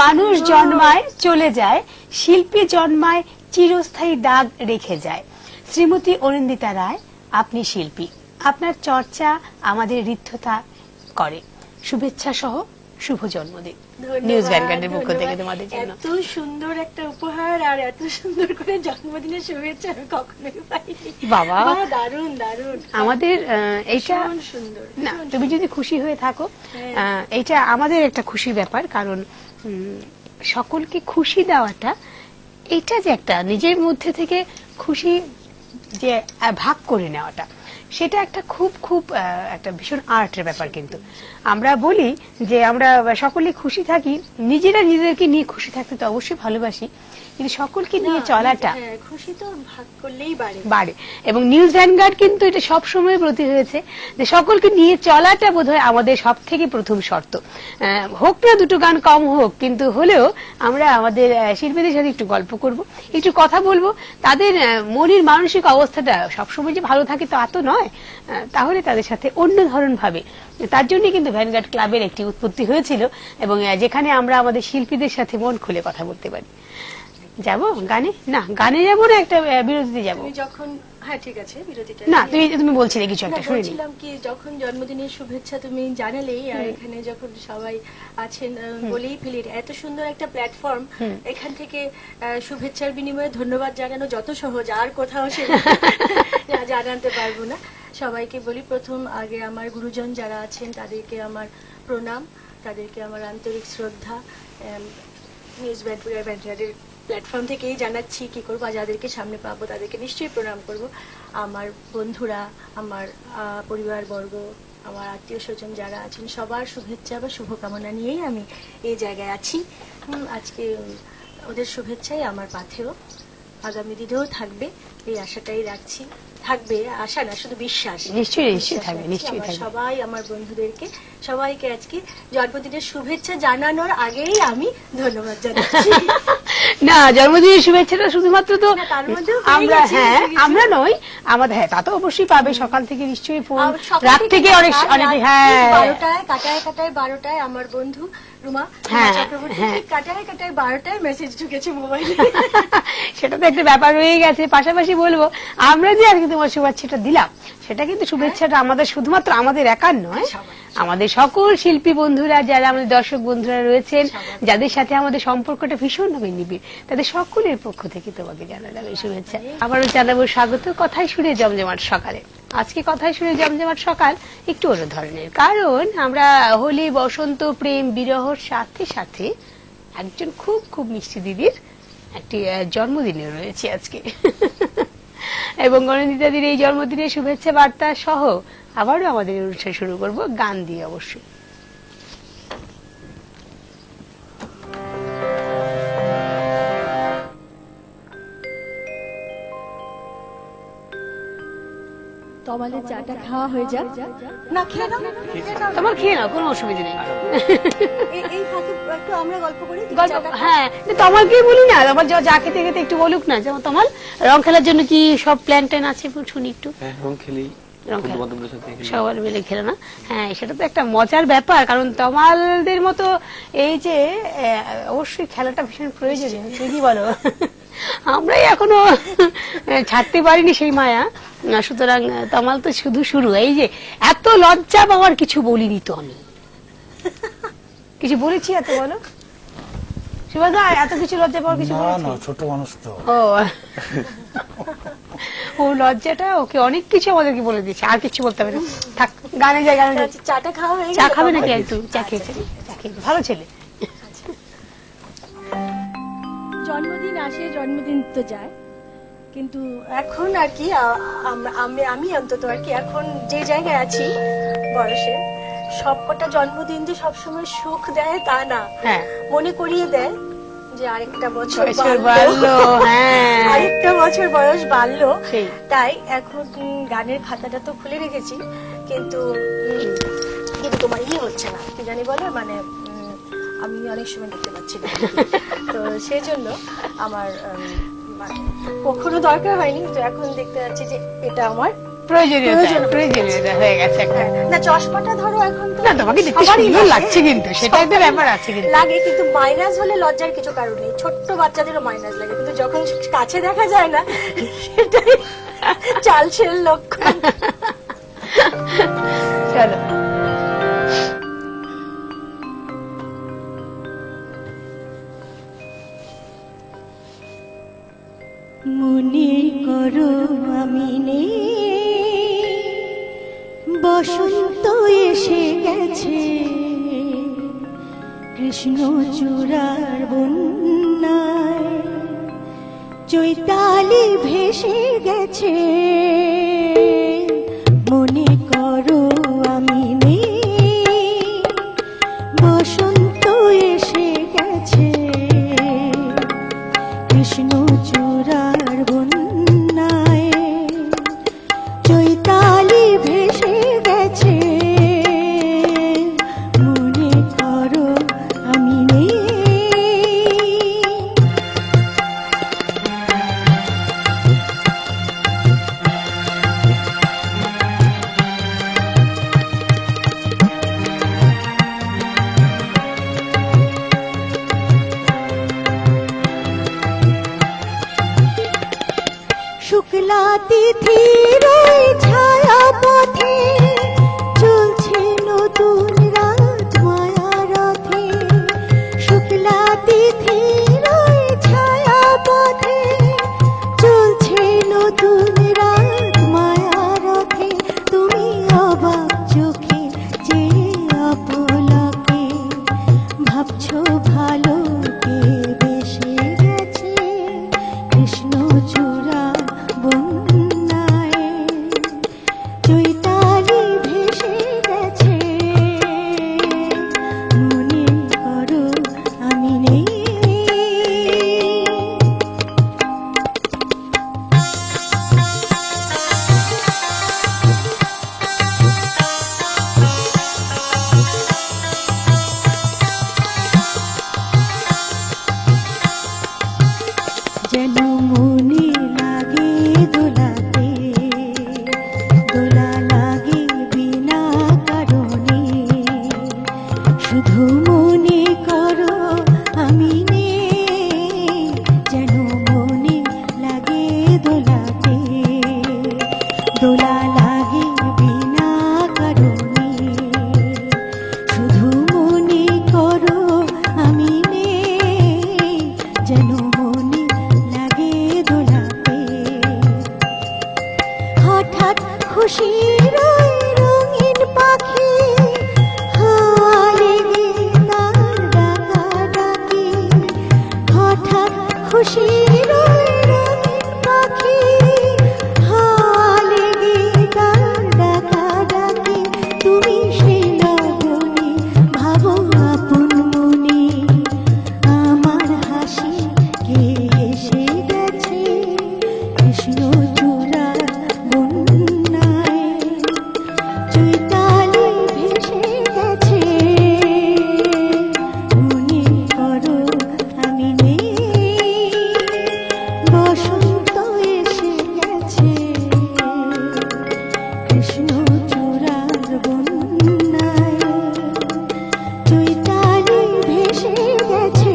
মানুষ জন্মায় চলে যায়, শিল্পী জন্মায় চিরস্থায়ী দাগ রেখে যায়। শ্রীমতী অনিন্দিতা রায়, আপনি শিল্পী, আপনার চর্চা আমাদের ঋদ্ধতা করে। শুভেচ্ছা সহ শুভ জন্মদিন নিউজ ভ্যানগার্ডের পক্ষ থেকে তোমাদের জন্য। এত সুন্দর একটা উপহার আর এত সুন্দর করে জন্মদিনের শুভেচ্ছা আমি কখনোই পাইনি। বাবা, দারুণ দারুণ। আমাদের এইটা সুন্দর না, তুমি যদি খুশি হয়ে থাকো, এটা আমাদের একটা খুশির ব্যাপার, কারণ সকলকে খুশি দেওয়াটা, এটা যে একটা নিজের মধ্যে থেকে খুশি যে ভাগ করে নেওয়াটা, সেটা একটা খুব খুব একটা ভীষণ আর্টের ব্যাপার। কিন্তু আমরা বলি যে আমরা সকলে খুশি থাকি, নিজেরা নিজেদেরকে নিয়ে খুশি থাকতে তো অবশ্যই ভালোবাসি, কিন্তু সকলকে নিয়ে চলাটা খুশি তো ভাগ করলেই বাড়ে। এবং নিউজ ভ্যানগার্ড কিন্তু এটা সবসময় প্রতি হয়েছে যে সকলকে নিয়ে চলাটা বোধহয় আমাদের সব থেকে প্রথম শর্ত। হোক না দুটো গান কম হোক, কিন্তু হলেও আমরা আমাদের শিল্পীদের সাথে একটু গল্প করব, একটু কথা বলবো, তাদের মনের মানসিক অবস্থাটা সবসময় যে ভালো থাকে তা তো নয়, তাহলে তাদের সাথে অন্য ধরন ভাবে। তার জন্যই কিন্তু ভ্যানগার্ড ক্লাবের একটি উৎপত্তি হয়েছিল, এবং যেখানে আমরা আমাদের শিল্পীদের সাথে মন খুলে কথা বলতে পারি। যাবো গানে? না, গানে যাবো না, একটা বিরতিতে যাবো। যখন হ্যাঁ ঠিক আছে, বিরতিটা না, তুমি বলছিলে কিছু একটা, শুনি। বলছিলাম কি, যখন জন্মদিনের শুভেচ্ছা তুমি জানালেই, আর এখানে যখন সবাই আছেন, বলেই ফেলি এত সুন্দর একটা প্ল্যাটফর্ম, এখান থেকে শুভেচ্ছার বিনিময়ে ধন্যবাদ জানানো যত সহজ, আর কোথাও সে জানাতে পারবো না। সবাইকে বলি, প্রথম আগে আমার গুরুজন যারা আছেন তাদেরকে আমার প্রণাম, তাদেরকে আমার আন্তরিক শ্রদ্ধা। নিউজ ভ্যানগার্ডের প্ল্যাটফর্ম থেকেই জানাচ্ছি, কি করবো, যাদেরকে সামনে পাবো তাদেরকে নিশ্চয়ই প্রণাম করব। আমার বন্ধুরা, আমার পরিবারবর্গ, আমার আত্মীয় স্বজন যারা আছেন, সবার শুভেচ্ছা বা শুভকামনা নিয়েই আমি এই জায়গায় আছি। আজকে ওদের শুভেচ্ছাই আমার পাথেয়, আগামী দিনেও থাকবে এই আশাটাই রাখছি। থাকবে আশা না, শুধু বিশ্বাস। নিশ্চয়ই নিশ্চয়ই থাকবে, নিশ্চয়ই থাকবে। সবাই আমার বন্ধুদেরকে সবাইকে আজকে জন্মদিনের শুভেচ্ছা জানানোর আগেই আমি ধন্যবাদ জানাচ্ছি। না, জন্মদিনের শুভেচ্ছাটা শুধুমাত্র তো আমরা, হ্যাঁ আমরা নই, আমাদের, হ্যাঁ তা তো অবশ্যই পাবে। সকাল থেকে নিশ্চয়ই ফোন, রাত থেকে অনেক, হ্যাঁ 12টায় কাটায় 12টায় আমার বন্ধু রুমা চক্রবর্তী কাটায় 12টায় মেসেজ ঢুকেছে মোবাইলে। সেটা তো একটা ব্যাপার রয়ে গেছে। পাশাপাশি বলবো, আমরা যে আর কি তোমার শুভেচ্ছাটা দিলাম, সেটা কিন্তু শুভেচ্ছাটা আমাদের শুধুমাত্র আমাদের একার নয়, আমাদের সকল শিল্পী বন্ধুরা, যারা আমাদের দর্শক বন্ধুরা রয়েছেন, যাদের সাথে আমাদের সম্পর্কটা ভীষণভাবে নিবিড়, তাদের সকলের পক্ষ থেকে তোমাকে জানালাম এই শুভেচ্ছা। আবারও জানাবো স্বাগত কথায় সুরে জমজমাট সকালে। আজকে কথায় সুরে জমজমাট সকাল একটু অন্য ধরনের, কারণ আমরা হোলি, বসন্ত, প্রেম, বিরহর সাথে সাথে একজন খুব খুব মিষ্টি দিদির একটি জন্মদিনে রয়েছে আজকে। এবং অনিন্দিতাদির এই জন্মদিনের শুভেচ্ছা বার্তা সহ আবারও আমাদের অনুষ্ঠান শুরু করব গান দিয়ে অবশ্যই। তমালের চাটা খাওয়া হয়ে যাক না? খেয়ে নাও, তোমার খেয়ে নাও, কোনো অসুবিধা নেই। এই ফাঁকে একটু আমরা গল্প করি। হ্যাঁ, তোমালকেই বলি না, তোমার যা খেতে খেতে একটু বলুক না। যেমন তোমার রং খেলার জন্য কি সব প্ল্যান ট্যান আছে, শুনি একটু। রং খেলি, সবাই মিলে খেলো না? হ্যাঁ, সেটা তো একটা মজার ব্যাপার, কারণ তমালদের মতো এই যে অবশ্যই খেলাটা ভীষণ প্রয়োজনীয়, তুমি কি বলো? আমরাই এখনো ছাড়তে পারিনি সেই মায়া। সুতরাং তমাল তো শুধু শুরু। এই যে এত লজ্জা পাওয়ার কিছু বলিনি তো, আমি কিছু বলেছি এত, বলো সুভাষদা, এত কিছু লজ্জা পাওয়ার কিছু বলেছি? ছোট মানুষ তো, ও লজ্জাটা ওকে অনেক কিছু আমাদেরকে বলে দিয়েছে, আর কিছু বলতে হবে না। থাক, গানে যায়, গানে যায়। চাটা খাওয়া হয়ে গেছে? চা খাবে নাকি? একটু চা খেয়েছে, ভালো ছেলে। জন্মদিন আসে, জন্মদিন তো যায়, কিন্তু এখন আর কি আমি অন্তত আর কি এখন যে জায়গায় আছি বয়সে, সবকটা জন্মদিন যে সবসময় সুখ দেয় তা না, মনে করিয়ে দেয় যে আরেকটা বছর বাড়লো, আরেকটা বছর বয়স বাড়লো। তাই এখন গানের খাতাটা তো খুলে রেখেছি, কিন্তু তোমার হচ্ছে না, কি জানি বলো, মানে আমি অনেক সময় দেখতে পাচ্ছি না, তো সেই জন্য আমার কখনো দরকার হয়নি, তো এখন দেখতে পাচ্ছি যে এটা আমার প্রয়োজনীয়তা হয়ে গেছে। না চশমাটা ধরো এখন তো তোমাকে দেখতে সুন্দর লাগছে, কিন্তু সেটাই তো ব্যাপার আছে, লাগে, কিন্তু মাইনাস হলে লজ্জার কিছু কারণ নেই, ছোট্ট বাচ্চাদেরও মাইনাস লাগে, কিন্তু যখন কাছে দেখা যায় না সেটাই চালসের লক্ষণ। চলো মনে করো আমি নেই, বসন্ত এসে গেছে, কৃষ্ণ চূড়ার বন্যায় চৈতালি ভেসে গেছে। মনে করো আমি নেই, বসন্ত এসে গেছে, কৃষ্ণ চূড়ার বন্যায় চৈতালি ভেসে গেছে। মনে করো আমি নেই। শুক্লা তিথির ওই ছায়া পথে চলছে নতুন রাত মায়া রথে। শুক্লা তিথির ওই ছায়া পথে চলছে নতুন রাত মায়া রথে। তুমি অবাক চোখে যে অপলকে ভাবছো ভালো কে বেশে গেছে, কৃষ্ণ চূড়া বন্যায় চৈতালি ভেসে গেছে। মনে করো আমি নেই। যেন মনে লাগে দোলাতে, দোলা লাগে বিনা কারণে, শুধু মনে করো আমি নেই। যেন মনে লাগে দোলাতে, দোলা লাগে বিনা কারণে, শুধু মনে করো আমি নেই। যেন মনে লাগে দোলাতে, হঠাৎ খুশির ওই রঙিন পাখি হাওয়া লেগে তার ডাকাডাকি। হঠাৎ খুশির ওই রঙিন পাখি হাওয়া লেগে তার ডাকাডাকি। তুমি সেই লগনে ভাবো আপন মনে, আমার হাসি কে এসে গেছে, কৃষ্ণ চূড়ার বন্যায় চৈতালি ভেসে গেছে। মনে করো আমি নেই, বসন্ত এসে গেছে, কৃষ্ণ চূড়ার বন্যায় চৈতালি ভেসে গেছে।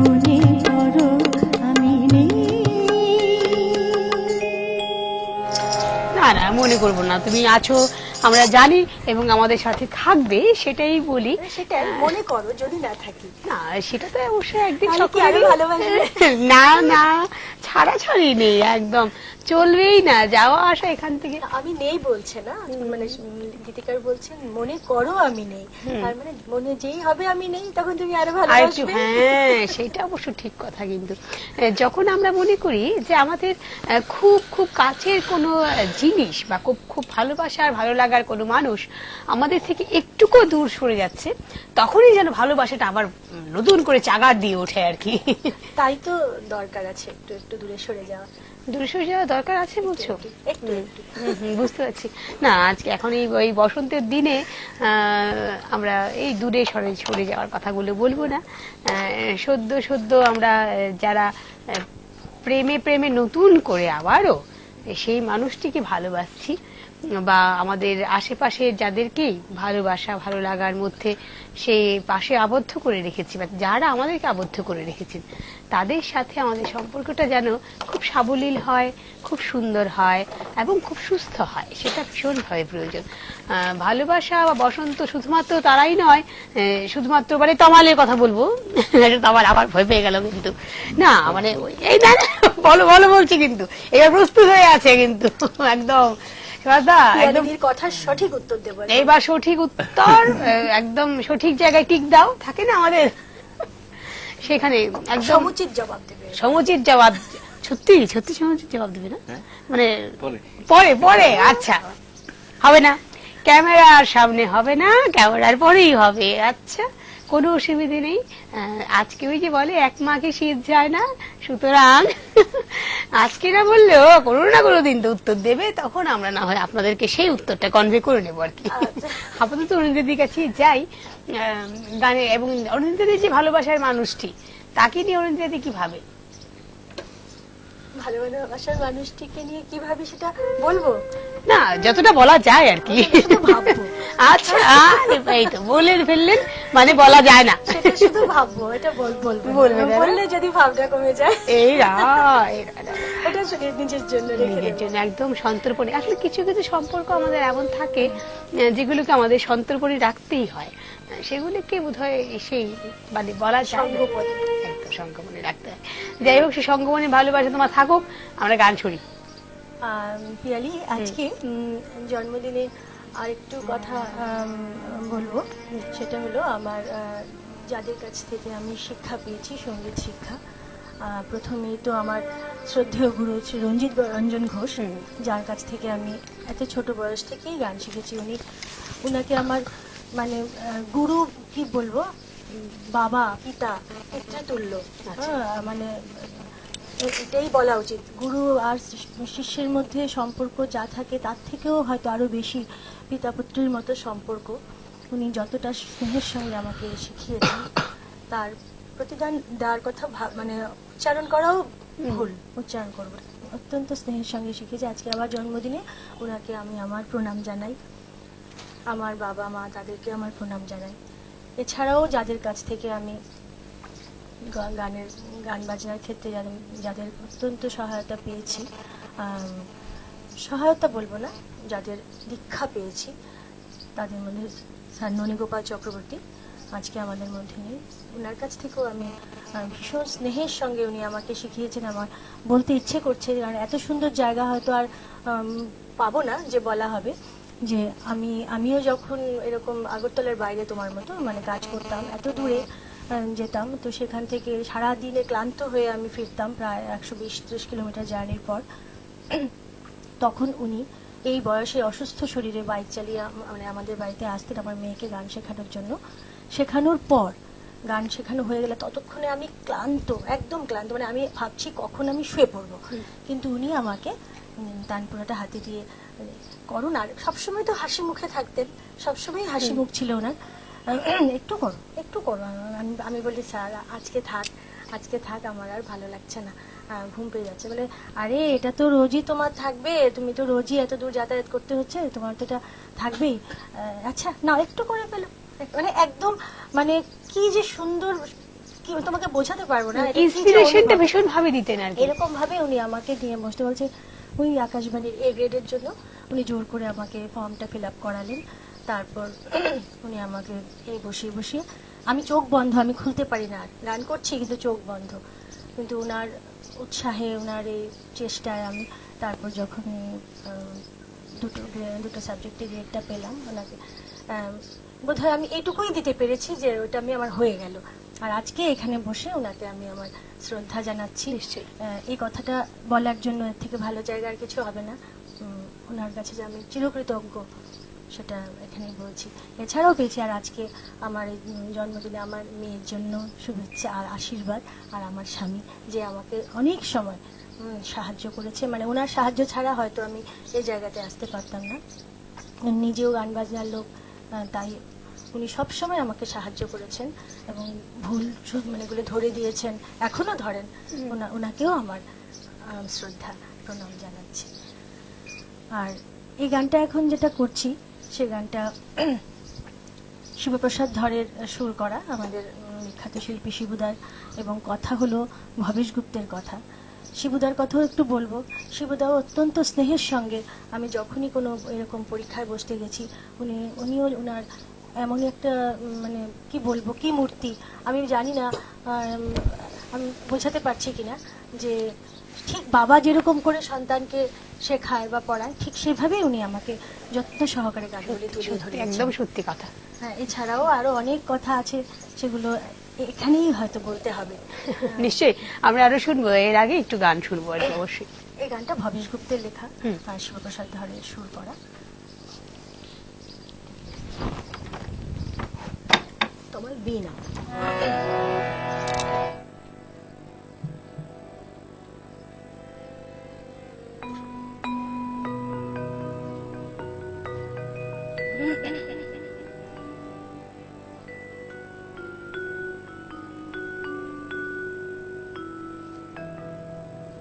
মনে করো আমি নেই। না না, মনে করবো না, তুমি আছো আমরা জানি এবং আমাদের সাথে থাকবে, সেটাই বলি। সেটা মনে করো, যদি না থাকি না সেটা তো অবশ্যই একদিন তাহলে কি আরো ভালোবাসবে? না না, ছাড়াছাড়ি নেই, একদম চলবেই না, যাওয়া আসা এখান থেকে। আমি নেই বলছে না, মানে গীতিকার বলছেন মনে করো আমি নেই, আর মানে মনে যেই হবে আমি নেই তখন তুমি আরো ভালোবাসবে। হ্যাঁ, সেটা অবশ্য ঠিক কথা। কিন্তু যখন আমরা মনে করি যে আমাদের খুব খুব কাছের কোনো জিনিস বা খুব খুব ভালোবাসার ভালো লাগার কোনো মানুষ আমাদের থেকে একটুকু দূর সরে যাচ্ছে, তখনই যেন ভালোবাসাটা আবার নতুন করে চাগার দিয়ে ওঠে আর কি। তাই তো দরকার আছে একটু একটু দূরে সরে যাওয়া। দূরে সরে যাওয়া দরকার আছে বলছো? একটু একটু বুঝতে পারছি। না, আজকে এখন এই বসন্তের দিনে আমরা এই দূরে সরে যাওয়ার কথাগুলো বলবো না। সদ্য সদ্য আমরা যারা প্রেমে প্রেমে নতুন করে আবারও সেই মানুষটিকে ভালোবাসছি, বা আমাদের আশেপাশে যাদেরকেই ভালোবাসা ভালো লাগার মধ্যে সেই পাশে আবদ্ধ করে রেখেছি, বা যারা আমাদেরকে আবদ্ধ করে রেখেছেন, তাদের সাথে আমাদের সম্পর্কটা যেন খুব সাবলীল হয়, খুব সুন্দর হয় এবং খুব সুস্থ হয়, সেটা ভীষণভাবে প্রয়োজন। ভালোবাসা বা বসন্ত শুধুমাত্র তারাই নয়, শুধুমাত্র মানে তমালের কথা বলবো, তমাল আবার ভয় পেয়ে গেল কিন্তু না, মানে এই না, বলো বলো বলছি, কিন্তু এবার প্রস্তুত হয়ে আছে কিন্তু একদম কথার সঠিক উত্তর দেবো। এইবার সঠিক উত্তর একদম সঠিক জায়গায় টিক দাও, থাকে না আমাদের, সেখানে একদম সমুচিত জবাব দেবে। সমুচিত জবাব, সত্যি সত্যি সমুচিত জবাব দেবে না, মানে পরে পরে আচ্ছা হবে না, ক্যামেরার সামনে হবে না, ক্যামেরার পরেই হবে। আচ্ছা, কোনো অসুবিধে নেই। আজকে ওই যে বলে এক মাকে শীত যায় না, সুতরাং আজকে না বললেও কোনো না কোনো দিন তো উত্তর দেবে, তখন আমরা না হয় আপনাদেরকে সেই উত্তরটা কনভে করে নেবো আর কি। আপাতত অরুণদিদির কাছে যাই গানে, এবং অরুণদিদির যে ভালোবাসার মানুষটি, তাকে নিয়ে অরুণদিদি কি ভাবে? ভালোবাসার মানুষটিকে নিয়ে কি ভাবি সেটা বলবো না, যতটা বলা যায় আর কি। ভাববো। আচ্ছা, এই তো বলে ফেললেন, মানে বলা যায় না, সেটা শুধু ভাববো, এটা বললে যদি ভাবটা কমে যায়। এই এটা নিজের জন্য নিজের জন্য একদম সন্তর্পণে। আসলে কিছু কিছু সম্পর্ক আমাদের এমন থাকে যেগুলোকে আমাদের সন্তর্পণে রাখতেই হয়, সেগুলিকে বোধহয় সেই মানে বলা যায় একদম সংগমনে রাখতে হয়। যাই হোক, সে সংগমনে ভালোবাসা তোমার থাকুক, আমরা গান শুনি। পিয়ালি, আজকে জন্মদিনে আরেকটু কথা বলবো, সেটা হলো আমার যাদের কাছ থেকে আমি শিক্ষা পেয়েছি, সঙ্গীত শিক্ষা। প্রথমেই তো আমার শ্রদ্ধেয় গুরু হচ্ছে রঞ্জিত রঞ্জন ঘোষ, যার কাছ থেকে আমি এত ছোট বয়স থেকেই গান শিখেছি। উনাকে আমার মানে গুরু কি বলবো, বাবা পিতা পিতৃতুল্য, মানে এটাই বলা উচিত। গুরু আর শিষ্যের মধ্যে সম্পর্ক যা থাকে তার থেকেও হয়তো আরো বেশি পিতা পুত্রের মতো সম্পর্ক। উনি যতটা স্নেহের সঙ্গে আমাকে শিখিয়েছেন, তার প্রতিদান দেওয়ার কথা মানে উচ্চারণ করাও ভুল, উচ্চারণ করবো, অত্যন্ত স্নেহের সঙ্গে শিখেছি। আজকে আমার জন্মদিনে ওনাকে আমি আমার প্রণাম জানাই, আমার বাবা মা তাদেরকে আমার প্রণাম জানাই। এছাড়াও যাদের কাছ থেকে আমি গান বাজনার ক্ষেত্রে যাদের অত্যন্ত সহায়তা পেয়েছি, সহায়তা বলবো না, যাদের দীক্ষা পেয়েছি, তাদের মধ্যে স্যার ননীগোপাল চক্রবর্তী আজকে আমাদের মধ্যে নেই। ওনার কাছ থেকেও আমি ভীষণ স্নেহের সঙ্গে উনি আমাকে শিখিয়েছেন। আমার বলতে ইচ্ছে করছে, কারণ এত সুন্দর জায়গা হয়তো আর পাবো না যে বলা হবে, যে আমিও যখন এরকম আগরতলার বাইরে তোমার মতো মানে কাজ করতাম, এত দূরে যেতাম, তো সেখান থেকে সারাদিনে ক্লান্ত হয়ে আমি ফিরতাম প্রায় 120-30 কিলোমিটার জার্নির পর। তখন উনি এই বয়সে অসুস্থ শরীরে বাইক চালিয়ে মানে আমাদের বাড়িতে আসতেন আমার মেয়েকে গান শেখানোর জন্য। শেখানোর পর গান শেখানো হয়ে গেলে ততক্ষণে আমি ক্লান্ত, একদম ক্লান্ত, মানে আমি ভাবছি কখন আমি শুয়ে পড়বো, কিন্তু উনি আমাকে তানপুরাটা হাতে দিয়ে করুন, আর সবসময় তো হাসি মুখে থাকতেন, সবসময় হাসি মুখ ছিল ওনার, একটু করো একটু করো। আমি বলি স্যার আজকে থাক আমার আর ভালো লাগছে না, ঘুম পেয়ে যাচ্ছে। বলে আরে এটা তো রোজই তোমার থাকবে, তুমি তো রোজই এত দূর যাতায়াত করতে হচ্ছে, তোমার তো এটা থাকবেই, আচ্ছা না একটু করে ফেলো। মানে একদম মানে কি যে সুন্দর, কি তোমাকে বোঝাতে পারবো না, ইন্সপিরেশনটা ভীষণ ভাবে দিতেন আর এরকম ভাবে উনি আমাকে দিয়ে বসতে বলছে। ওই আকাশবাণীর এ গ্রেডের জন্য উনি জোর করে আমাকে ফর্মটা ফিল আপ করালেন। তারপর উনি আমাকে এই বসিয়ে আমি চোখ বন্ধ, আমি খুলতে পারি না, গান করছি কিন্তু চোখ বন্ধ, কিন্তু উৎসাহে, ওনার এই চেষ্টায় আমি তারপর যখন দুটো সাবজেক্টে গ্রেডটা পেলাম, ওনাকে বোধহয় আমি এটুকুই দিতে পেরেছি যে ওটা আমি আমার হয়ে গেল। আর আজকে এখানে বসে ওনাকে আমি আমার শ্রদ্ধা জানাচ্ছি। এই কথাটা বলার জন্য এর থেকে ভালো জায়গা আর কিছু হবে না। ওনার কাছে যে আমি চিরকৃতজ্ঞ সেটা এখানেই বলছি। এছাড়াও পেয়েছি আর আজকে আমার এই জন্মদিনে আমার মেয়ের জন্য শুভেচ্ছা আর আশীর্বাদ, আর আমার স্বামী যে আমাকে অনেক সময় সাহায্য করেছে, মানে ওনার সাহায্য ছাড়া হয়তো আমি এই জায়গাতে আসতে পারতাম না। নিজেও গান বাজনার লোক, তাই উনি সবসময় আমাকে সাহায্য করেছেন এবং ভুল মানে এগুলো ধরে দিয়েছেন, এখনো ধরেন। ওনাকেও আমার শ্রদ্ধা প্রণাম জানাচ্ছি। আর এই গানটা এখন যেটা করছি সে গানটা শিবপ্রসাদ ধরের সুর করা, আমাদের বিখ্যাত শিল্পী শিবুদার, এবং কথা হলো ভবেশ গুপ্তের কথা। শিবুদার কথাও একটু বলবো। শিবুদাও অত্যন্ত স্নেহের সঙ্গে, আমি যখনই কোনো এরকম পরীক্ষায় বসতে গেছি, উনিও ওনার এমনই একটা মানে কি বলবো, কি মূর্তি আমি জানি না, আমি বোঝাতে পারছি কিনা, যে ঠিক বাবা যেরকম করে সন্তানকে শেখায় বা পড়ায়, ঠিক সেভাবেই উনি আমাকে যত্ন সহকারে গানগুলি তুলে ধরে। একদম সত্যি কথা। হ্যাঁ, এছাড়াও আরো অনেক কথা আছে সেগুলো এখানেই হয়তো বলতে হবে। নিশ্চয়ই আমরা আরো শুনবো, এর আগে একটু গান শুনবো আর কি। অবশ্যই এই গানটা ভবেশ গুপ্তের লেখা আর শিবপ্রসাদ ধরের সুর করা। তোমার বীণা।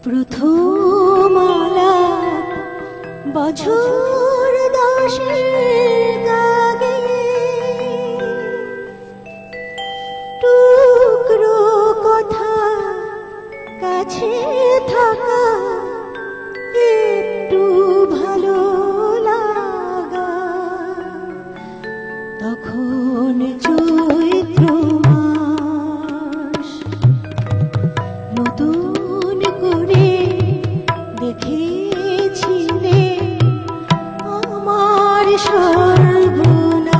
প্রথম আলাপ বছর 10 আগে, টুকরো কথা কাছে থাকা, একটু ভালো লাগা, তখন চৈত্র মাস, নতুন করে দেখেছিলে আমার সর্বনাশ।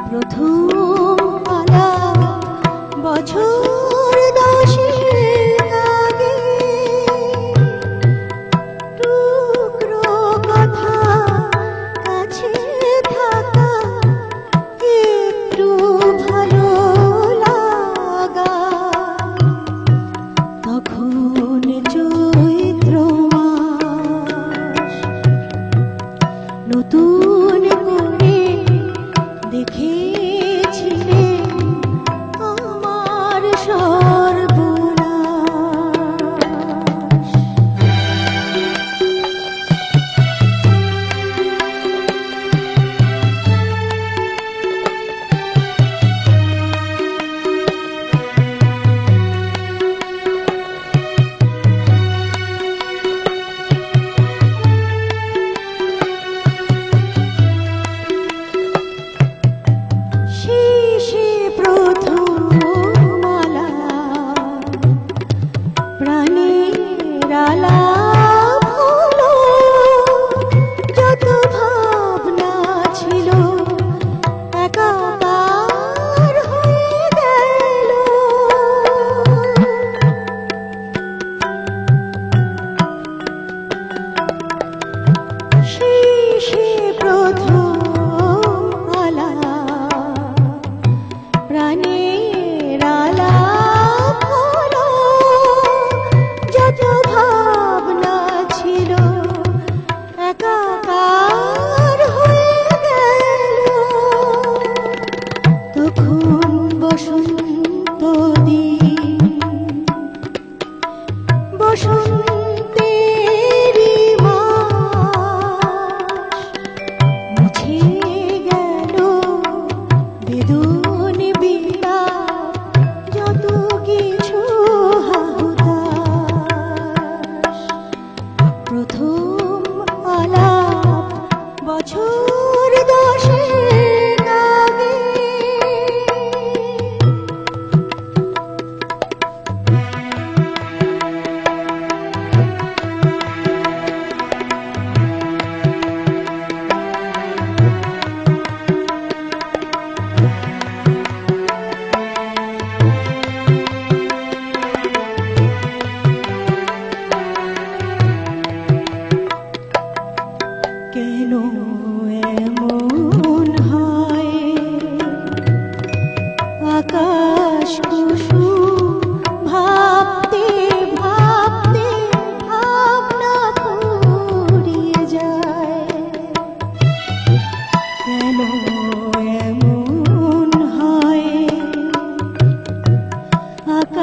প্রথম আলাপ বছর 10 আগে, টুকরো কথা কাছে থাকা, একটু ভালো লাগা, তখন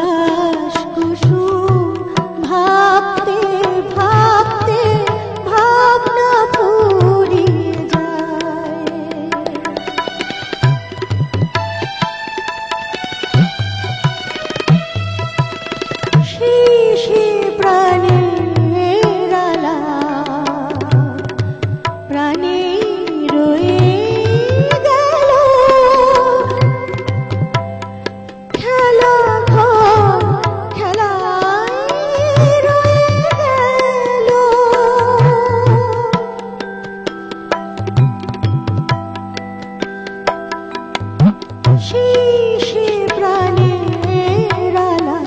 আকাশ কুসুম ভাবতে ভাবতে ভাবনা ফুরিয়ে যায়। শিশি প্রাণের আলা প্রাণে রয়ে গেল খেলা ঘর খেলায় রয়ে গেল। শিশি প্রাণের আলা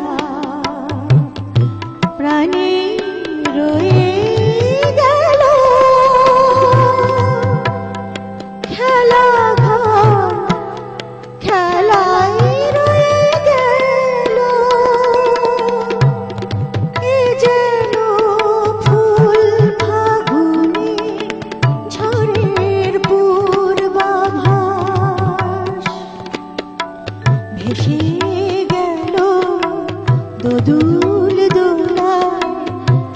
প্রাণে রয়ে গেল খেলা ঘর খেলায় রয়ে গেল। এ যেন ফুল ফাগুনে ঝড়ের পূর্বাভাস ভেসে গেল দোদুল দোলায়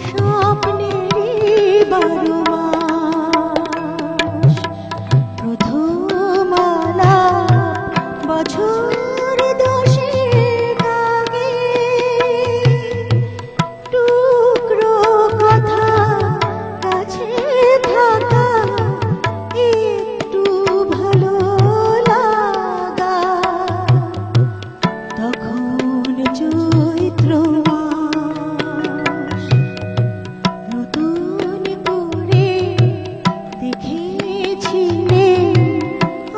স্বপ্নের 12 মাস। প্রথম আলাপ বছর 10 আগে, টুকরো কথা কাছে থাকা একটু ভালো লাগা। তখন চৈত্র মাস, নতুন করে দেখেছিলে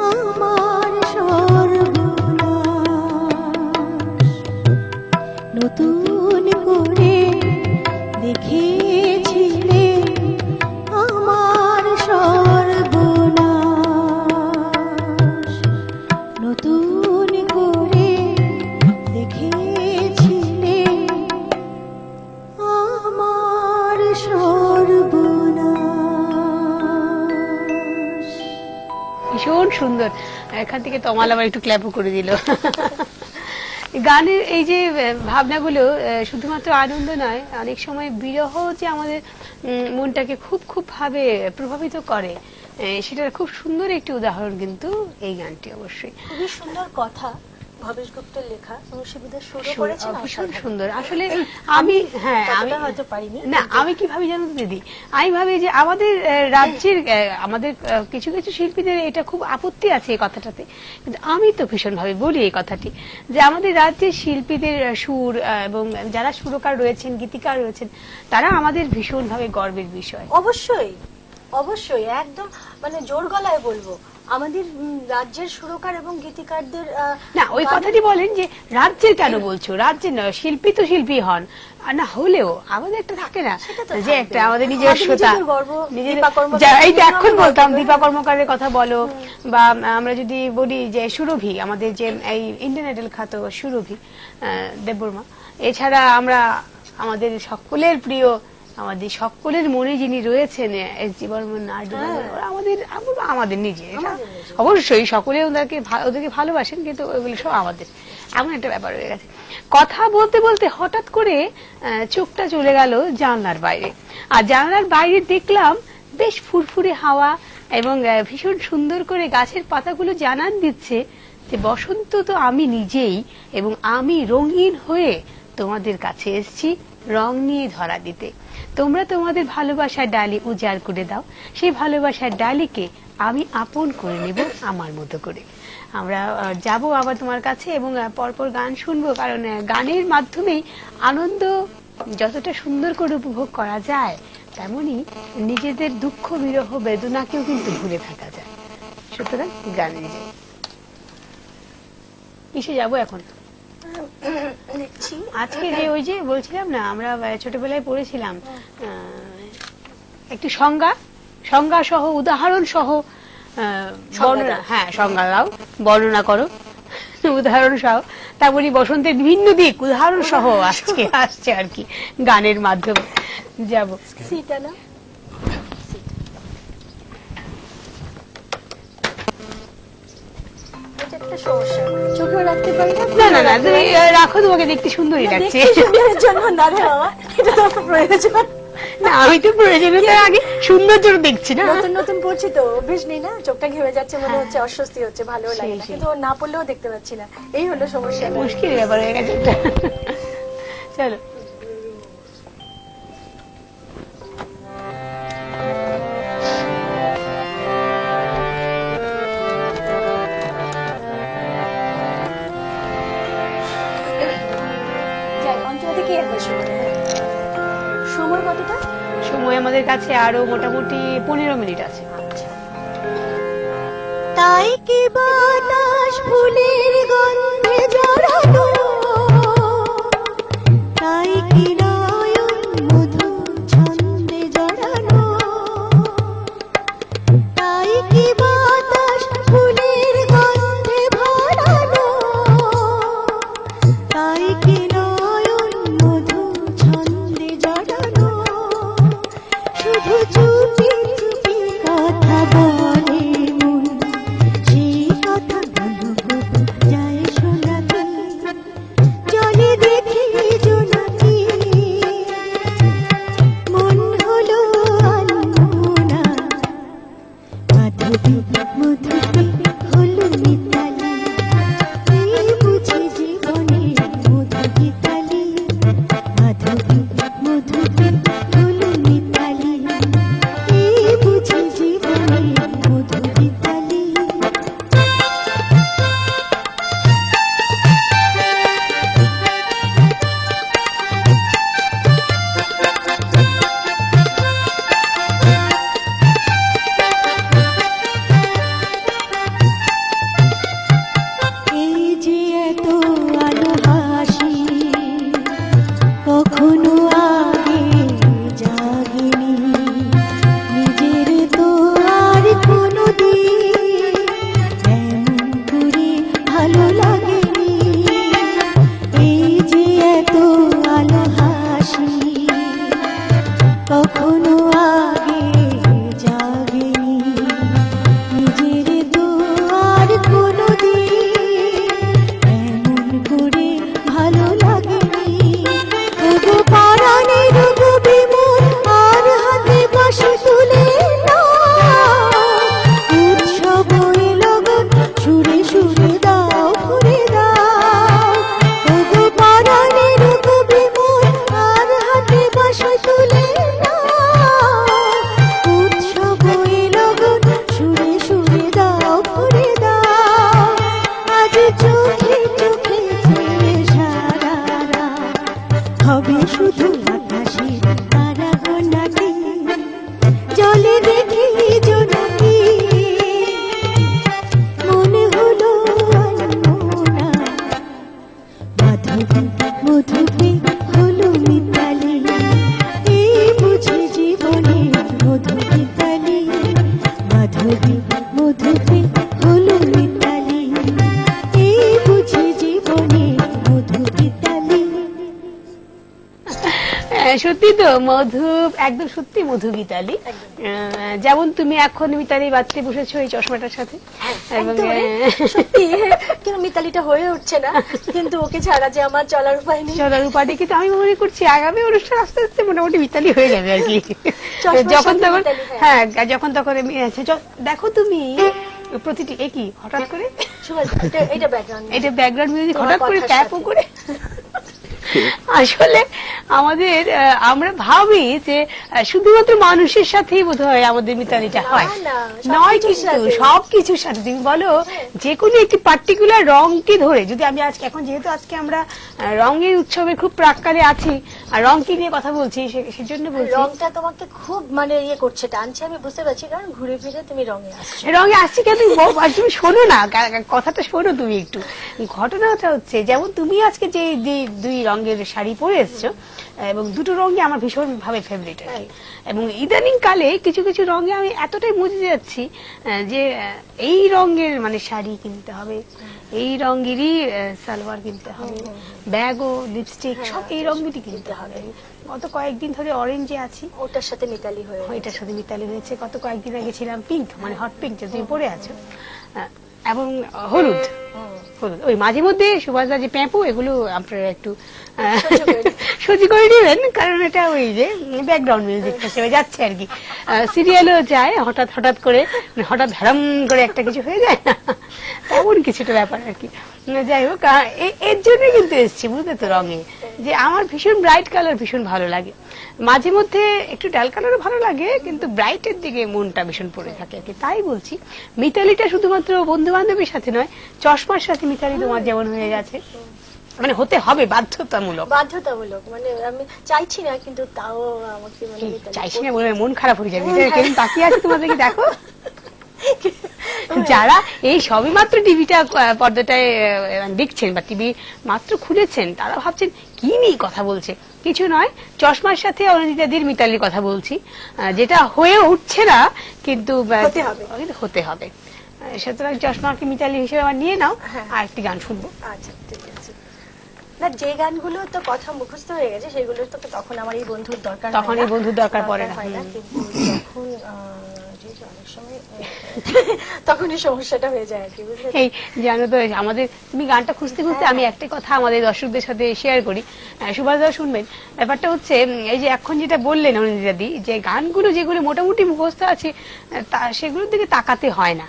আমার সর্বনাশ। নতুন করে দেখেছিলে আমার সর্বনাশ। নতুন করে দেখেছিলে আমার সর্বনাশ। ভীষণ সুন্দর। এখান থেকে তমাল আবার একটু ক্ল্যাপও করে দিল। গানের এই যে ভাবনাগুলো শুধুমাত্র আনন্দ নয়, অনেক সময় বিরহ যে আমাদের মনটাকে খুব খুব ভাবে প্রভাবিত করে, সেটার খুব সুন্দর একটি উদাহরণ কিন্তু এই গানটি। অবশ্যই খুবই সুন্দর কথা, ভবেশ গুপ্তের লেখা এবং শিবুদা সুরও করেছেন। ভীষণ সুন্দর। আসলে আমি হয়তো পারিনি, না আমি কি ভাবি জানো তো দিদি, আমি ভাবি যে আমাদের রাজ্যের আমাদের কিছু কিছু শিল্পীদের এটা খুব আপত্তি আছে এই কথাটাতে, কিন্তু আমি তো ভীষণ ভাবে বলি এই কথাটি যে আমাদের রাজ্যের শিল্পীদের সুর এবং যারা সুরকার রয়েছেন, গীতিকার রয়েছেন, তারা আমাদের ভীষণ ভাবে গর্বের বিষয়। অবশ্যই অবশ্যই, একদম মানে জোর গলায় বলবো আমাদের রাজ্যের সুরকার এবং গীতিকারদের। না ওই কথাটি বলেন যে রাজ্যের কেন বলছো, রাজ্যের নয়, শিল্পী তো শিল্পী হন, আর না হলেও আমাদের একটা থাকে না যে একটা আমাদের নিজস্বতা, এই যে এখন বলতাম দীপা কর্মকারের কথা বলো, বা আমরা যদি বলি যে সুরভি, আমাদের যে এই ইন্ডিয়ান আইডল খ্যাত সুরভি দেববর্মা, এছাড়া আমরা আমাদের সকলের প্রিয়, আমাদের সকলের মনে যিনি রয়েছেন এস.জি. বর্মন, আর.ডি. বর্মন, আমাদের নিজে, অবশ্যই সকলে ওদেরকে ভালোবাসেন, কিন্তু ওইগুলো সব আমাদের, এমন একটা ব্যাপার হয়ে গেছে। কথা বলতে বলতে হঠাৎ করে চোখটা চলে গেল জানলার বাইরে, আর জানলার বাইরে দেখলাম বেশ ফুরফুরে হাওয়া এবং ভীষণ সুন্দর করে গাছের পাতাগুলো জানান দিচ্ছে যে বসন্ত তো আমি নিজেই, এবং আমি রঙিন হয়ে তোমাদের কাছে এসেছি রং নিয়ে ধরা দিতে। তোমরা তোমাদের ভালোবাসার ডালি উজাড় করে দাও, সেই ভালোবাসার ডালিকে আমি আপন করে নেব আমার মতো করে। আমরা যাব আবার তোমার কাছে এবং পরপর গান শুনবো, কারণ গানের মাধ্যমেই আনন্দ যতটা সুন্দর করে উপভোগ করা যায়, তেমনি নিজেদের দুঃখ বিরহ বেদনাকেও কিন্তু ভুলে থাকা যায়। সুতরাং গানে যাই। কিসে যাবো এখন? আজকে যে ওই যে বলছিলাম না, আমরা ছোটবেলায় পড়েছিলাম একটি সংজ্ঞা সহ উদাহরণ সহ বর্ণনা, হ্যাঁ সংজ্ঞা দাও, বর্ণনা করো উদাহরণ সহ, তারপরে বসন্তের বিভিন্ন দিক উদাহরণ সহ আসছে আর কি গানের মাধ্যমে। যাব সিটা না একটা সমস্যা, চোখেও রাখতে পারি না। না না না, তুমি রাখো, তোমাকে দেখতে সুন্দরই লাগছে। দেখতে সুন্দরের জন্য না রে বাবা, এটা তো আমার প্রয়োজন। না আমি তো প্রয়োজনীয়তার আগে সৌন্দর্য দেখছি না। নতুন নতুন পড়ছি তো, অভ্যেস নেই না, চোখটা ঘেমে যাচ্ছে, মনে হচ্ছে অস্বস্তি হচ্ছে, ভালো লাগে না, কিন্তু না পড়লেও দেখতে পাচ্ছি না, এই হলো সমস্যা। মুশকিল ব্যাপার হয়ে গেছে এটা। চলো সময় কতটা? সময় আমাদের কাছে আরো মোটামুটি 15 মিনিট আছে। তাই কি বাতাস ফুলের গন্ধে জড়ানো, তাই কি নয়ন মধু ছন্দে জড়ানো, তাই কি বাতাস ফুলের গন্ধে ভরানো, তাই কি নয়ন মধু ছন্দে জড়ানো, শুধু চুপি চুপি কথা বলে মন, সেই কথা বলো গো যায় শোনাতে, জলে দেখি জোনাকি, মন হলো আনমনা, মাধবী মধুবী হলো মিতালি, এই বুঝি জীবনে মধু গীতালি, মাধবী মধুবী হলো মিতালি, এই বুঝি জীবনে মধু গীতালি। এই যে এত আলো হাসি কখনো আগে জাগেনি, নিজের তো আর কোনো দিন এমন করে ভালো লাগেনি। এই যে এত আলো হাসি কখনো আগে জাগেনি, নিজের তো আর কোনো দিন এমন করে ভালো লাগেনি। ওগো পরাণের গো বিমল আর হাতে বাঁশি তুলে নাও, উৎসব এলো গো সুরে সুরে দাও ভরে দাও। ওগো পরাণের গো বিমল আর হাতে বাঁশি তুলে নাও, উৎসব এলো গো সুরে সুরে দাও ভরে দাও। আজ চোখে চোখে চেয়ে সারা রাত হবে শুধু আকাশে তারা গোনাকি, জলে দেখি জোনাকি, মনে হলো আনমনা, মাধবী মধুবী হলো মিতালি, এই বুঝি জীবনে মধু গীতালি, মাধবী মধুবী হলো মিতালি, এই বুঝি জীবনে মধু গীতালি। সত্যি তো মধু, একদম সত্যি মধু গীতালি। যেমন তুমি এখন মিতালি বাঁচতে বসেছো এই চশমাটার সাথে, এবং সত্যি কেন মিতালিটা হয়ে উঠছে না, কিন্তু ওকে ছাড়া যে আমার চলার উপায় নেই। চলার উপাধি, কিন্তু আমি মনে করছি আগামী অনুষ্ঠান আস্তে আস্তে মোটামুটি মিতালি হয়ে যাবে আর কি। চশমার যখন সাথে তখন, মিতালি, হ্যাঁ যখন তখন দেখো তুমি প্রতিটি একই হঠাৎ করে এটা ব্যাকগ্রাউন্ড, এটা ব্যাকগ্রাউন্ড মিউজিক তোমার হঠাৎ করে কথার ট্যাপও সাথে। করে। আসলে আমাদের আমরা ভাবি যে শুধুমাত্র মানুষের সাথেই বোধহয় আমাদের মিতালিটা হয়, না, নয় সবকিছুর কিন্তু সাথে। সবকিছুর সাথে। তুমি বলো যে কোনো একটি পার্টিকুলার রংকে ধরে, যদি আমি আজকে এখন যেহেতু আজকে আমরা রঙের উৎসবে খুব প্রাক্কালে আছি আর রংকে নিয়ে কথা বলছি, সেজন্য বলছি রংটা তোমাকে খুব মানে ইয়ে করছে, টানছে, আমি বুঝতে পারছি, কারণ ঘুরে ফিরে তুমি রঙে আসছো। রঙে আসছি কেন, তুমি শোনো না কথাটা, শোনো তুমি একটু। ঘটনাটা হচ্ছে যেমন তুমি আজকে যে দুই রঙের শাড়ি পরে এসছো, এবং দুটো রঙই আমার ভীষণ ভাবে ফেভারিট আর কি। এবং ইদানিং কালে কিছু কিছু রঙে আমি এতটাই বুঝে যাচ্ছি যে এই রঙের মানে শাড়ি কিনতে হবে, এই রঙেরই সালোয়ার কিনতে হবে, ব্যাগ ও লিপস্টিক সব এই রঙেরই কিনতে হবে। গত কয়েকদিন ধরে অরেঞ্জে আছি, ওটার সাথে মিতালি হয়ে এটার সাথে মিতালি হয়েছে। গত কয়েকদিন আগে ছিলাম পিঙ্ক, মানে হট পিঙ্ক যে তুমি পরে আছো, এবং হলুদ। ওই মাঝে মধ্যে সুভাষদা যে প্যাঁপো এগুলো আপনারা একটু সহ্য করে নেবেন, কারণ এটা ওই যে ব্যাকগ্রাউন্ড মিউজিক হিসেবে যাচ্ছে আর কি। সিরিয়ালও যায় হঠাৎ হঠাৎ করে, হঠাৎ ধারাম করে একটা কিছু হয়ে যায় না, তেমন কিছুটা ব্যাপার আর কি। যাই হোক, এর জন্য কিন্তু এসছি বুঝতে তো রঙে, যে আমার ভীষণ ব্রাইট কালার ভীষণ ভালো লাগে, মাঝে মধ্যে একটু ডাল কালারও ভালো লাগে, কিন্তু ব্রাইটের দিকে মনটা ভীষণ পড়ে থাকে আর কি। তাই বলছি মিতালিটা শুধুমাত্র বন্ধু বান্ধবের সাথে নয়, চশমার সাথে মিতালি তোমার যেমন হয়ে গেছে, মানে হতে হবে বাধ্যতামূলক। মানে আমি চাইছি না, কিন্তু তাও আমাকে চাইছি না বলে মন খারাপ হয়ে যাবে। কেমন তাকিয়ে আছে তোমাদেরকে দেখো, যারা এই সবই মাত্র টিভিটা পর্দাটায় দেখছেন বা টিভি মাত্র খুলেছেন, তারা ভাবছেন কি নিয়ে কথা বলছে। কিছু নয়, চশমার সাথে অনিন্দিতাদির মিতালির কথা বলছি, যেটা হয়ে উঠছে না কিন্তু হতে হবে। সুতরাং চশমাকে মিতালি হিসেবে আমার নিয়ে নাও, আর একটি গান শুনবো। আচ্ছা ঠিক আছে। না, যে গানগুলো তো কথা মুখস্থ হয়ে গেছে সেগুলো তো তখন আমার এই বন্ধুর দরকার, তখন এই বন্ধুর দরকার পড়ে না, কিন্তু যখন অনেক সময় তখন এই সমস্যাটা হয়ে যায় আর কি। এই জানো তো আমাদের, তুমি গানটা খুঁজতে খুঁজতে আমি একটা কথা আমাদের দর্শকদের সাথে শেয়ার করি, সুভাষদা শুনবেন। ব্যাপারটা হচ্ছে এই যে এখন যেটা বললেন অনিন্দিতাদি, যে গানগুলো যেগুলো মোটামুটি মুখস্থ আছে সেগুলোর দিকে তাকাতে হয় না।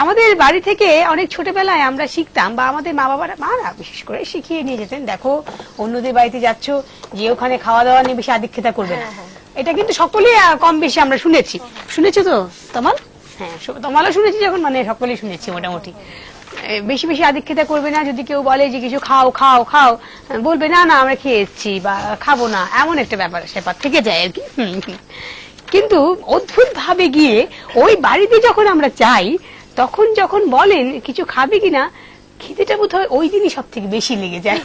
আমাদের বাড়ি থেকে অনেক ছোটবেলায় আমরা শিখতাম, বা আমাদের মা বাবারা মারা বিশেষ করে শিখিয়ে নিয়ে যেতেন, দেখো অন্যদের বাড়িতে যাচ্ছ যে ওখানে খাওয়া দাওয়া নিয়ে বেশি আদিক্ষেতা করবে না। এটা কিন্তু সকলেই কম বেশি আমরা শুনেছি। শুনেছো তো তোমার? হ্যাঁ, তোমারও শুনেছি যখন, মানে সকলেই শুনেছি মোটামুটি। বেশি বেশি আদিক্ষেতা করবে না, যদি কেউ বলে যে কিছু খাও খাও খাও, বলবে না না আমরা খেয়ে এসছি বা খাবো না, এমন একটা ব্যাপার স্যাপার থেকে যায় আর কি। কিন্তু অদ্ভুত ভাবে গিয়ে ওই বাড়িতে যখন আমরা চাই, তখন যখন বলেন কিছু খাবে কিনা, খিদেটা বোধ হয় ওই দিনই সব থেকে বেশি লেগে যায়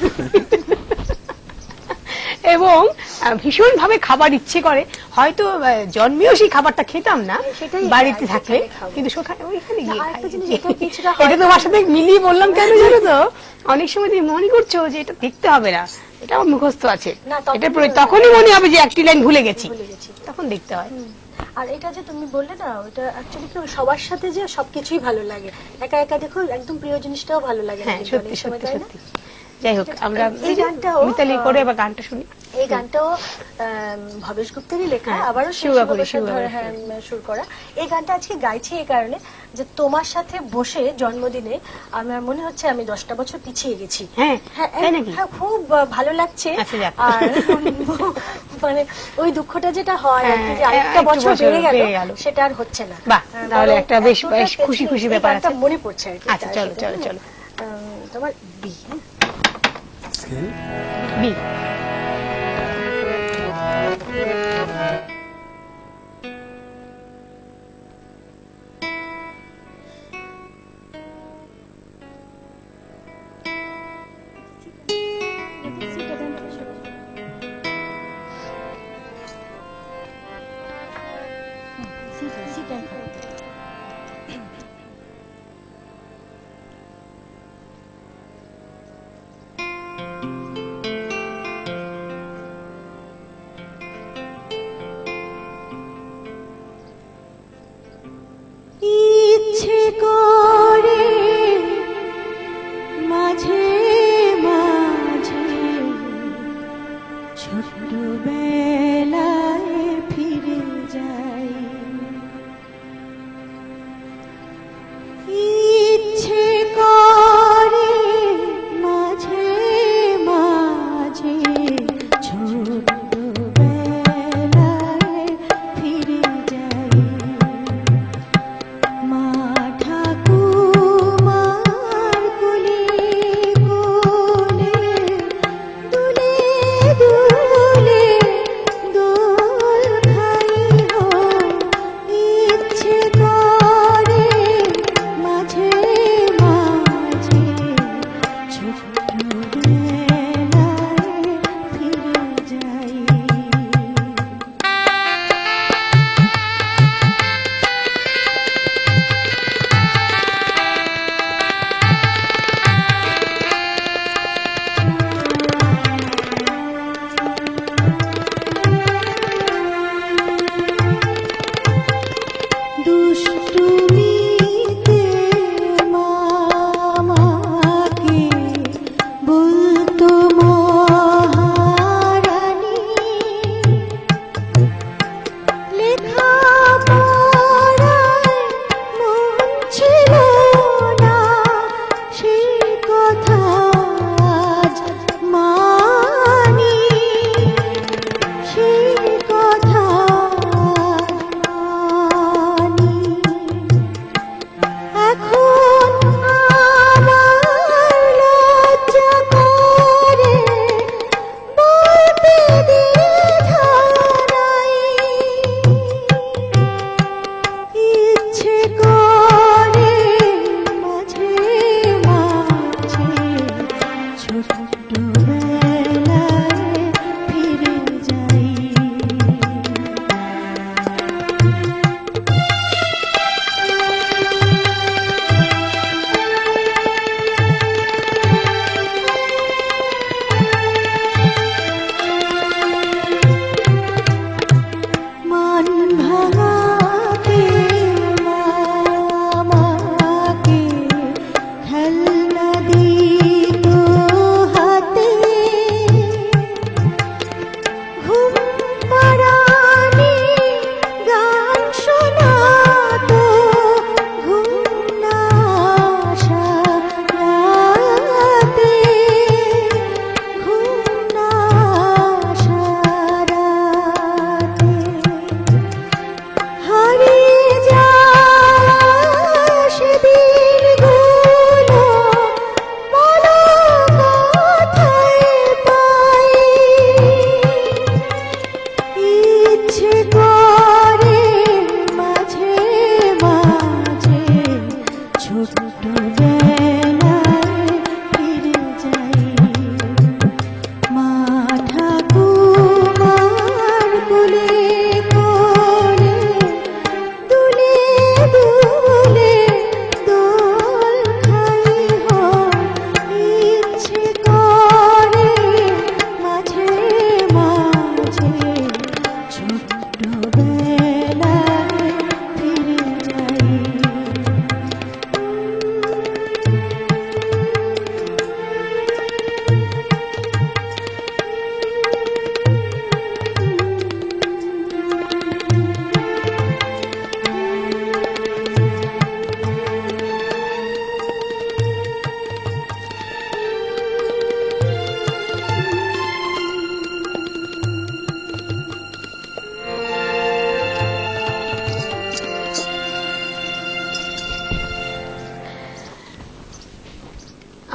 এবং ভীষণ ভাবে খাবার ইচ্ছে করে। হয়তো জন্মেও সেই খাবারটা খেতাম না বাড়িতে থাকলে, কিন্তু ওইখানে গিয়ে এটা তোমার সাথে মিলিয়ে বললাম কেন জানো তো, অনেক সময় তুমি মনে করছো যে এটা দেখতে হবে না, এটা আমার মুখস্থ আছে, এটা তখনই মনে হবে যে একটি লাইন ভুলে গেছি, তখন দেখতে হয়। আর এটা যে তুমি বললে না, ওটা অ্যাকচুয়ালি কি সবার সাথে যে সবকিছুই ভালো লাগে, একা একা দেখো একদম প্রিয় জিনিসটাও ভালো লাগে। হ্যাঁ সত্যি সত্যি সত্যি। যাই হোক, আমরা এই গানটাও মিতালি করে এবার গানটা শুনি। এই গানটাও ভবেশ গুপ্তেরই লেখা, আবারও সুর করা। এই গানটা আজকে গাইছি এই কারণে যে তোমার সাথে বসে জন্মদিনে আমার মনে হচ্ছে আমি 10টা বছর পিছিয়ে গেছি। হ্যাঁ, খুব ভালো লাগছে। আর মানে ওই দুঃখটা যেটা হয় যে আরেকটা বছর বেড়ে গেল, সেটা আর হচ্ছে না। বাহ, তাহলে একটা বেশ খুশি খুশি ব্যাপার আছে, মনে পড়ছে আর কি। আচ্ছা চলো চলো চলো, তোমার বি বি ইচ্ছে করে মাঝে মাঝে ছোটবেলায় ফিরে যাই, ইচ্ছে করে মাঝে মাঝে ছোটবেলায় ফিরে যাই, মা ঠাকুমার কোলে কোলে দুলে দুলে দোল খাই হো, ইচ্ছে করে মাঝে মাঝে ছোটবেলায় ফিরে যাই।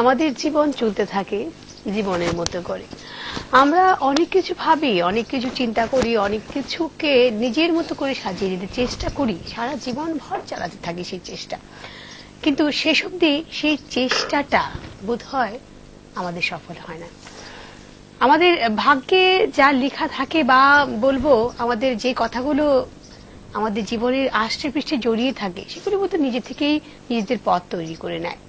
আমাদের জীবন চলতে থাকে জীবনের মতো করে। আমরা অনেক কিছু ভাবি, অনেক কিছু চিন্তা করি, অনেক কিছুকে নিজের মতো করে সাজিয়ে নিতে চেষ্টা করি, সারা জীবন ভর চালাতে থাকি সেই চেষ্টা। কিন্তু শেষ অবধি সেই চেষ্টাটা বোধহয় আমাদের সফল হয় না। আমাদের ভাগ্যে যা লেখা থাকে, বা বলবো আমাদের যে কথাগুলো আমাদের জীবনের আষ্টে পৃষ্ঠে জড়িয়ে থাকে, সেগুলো বোধহয় নিজে থেকেই নিজেদের পথ তৈরি করে নেয়।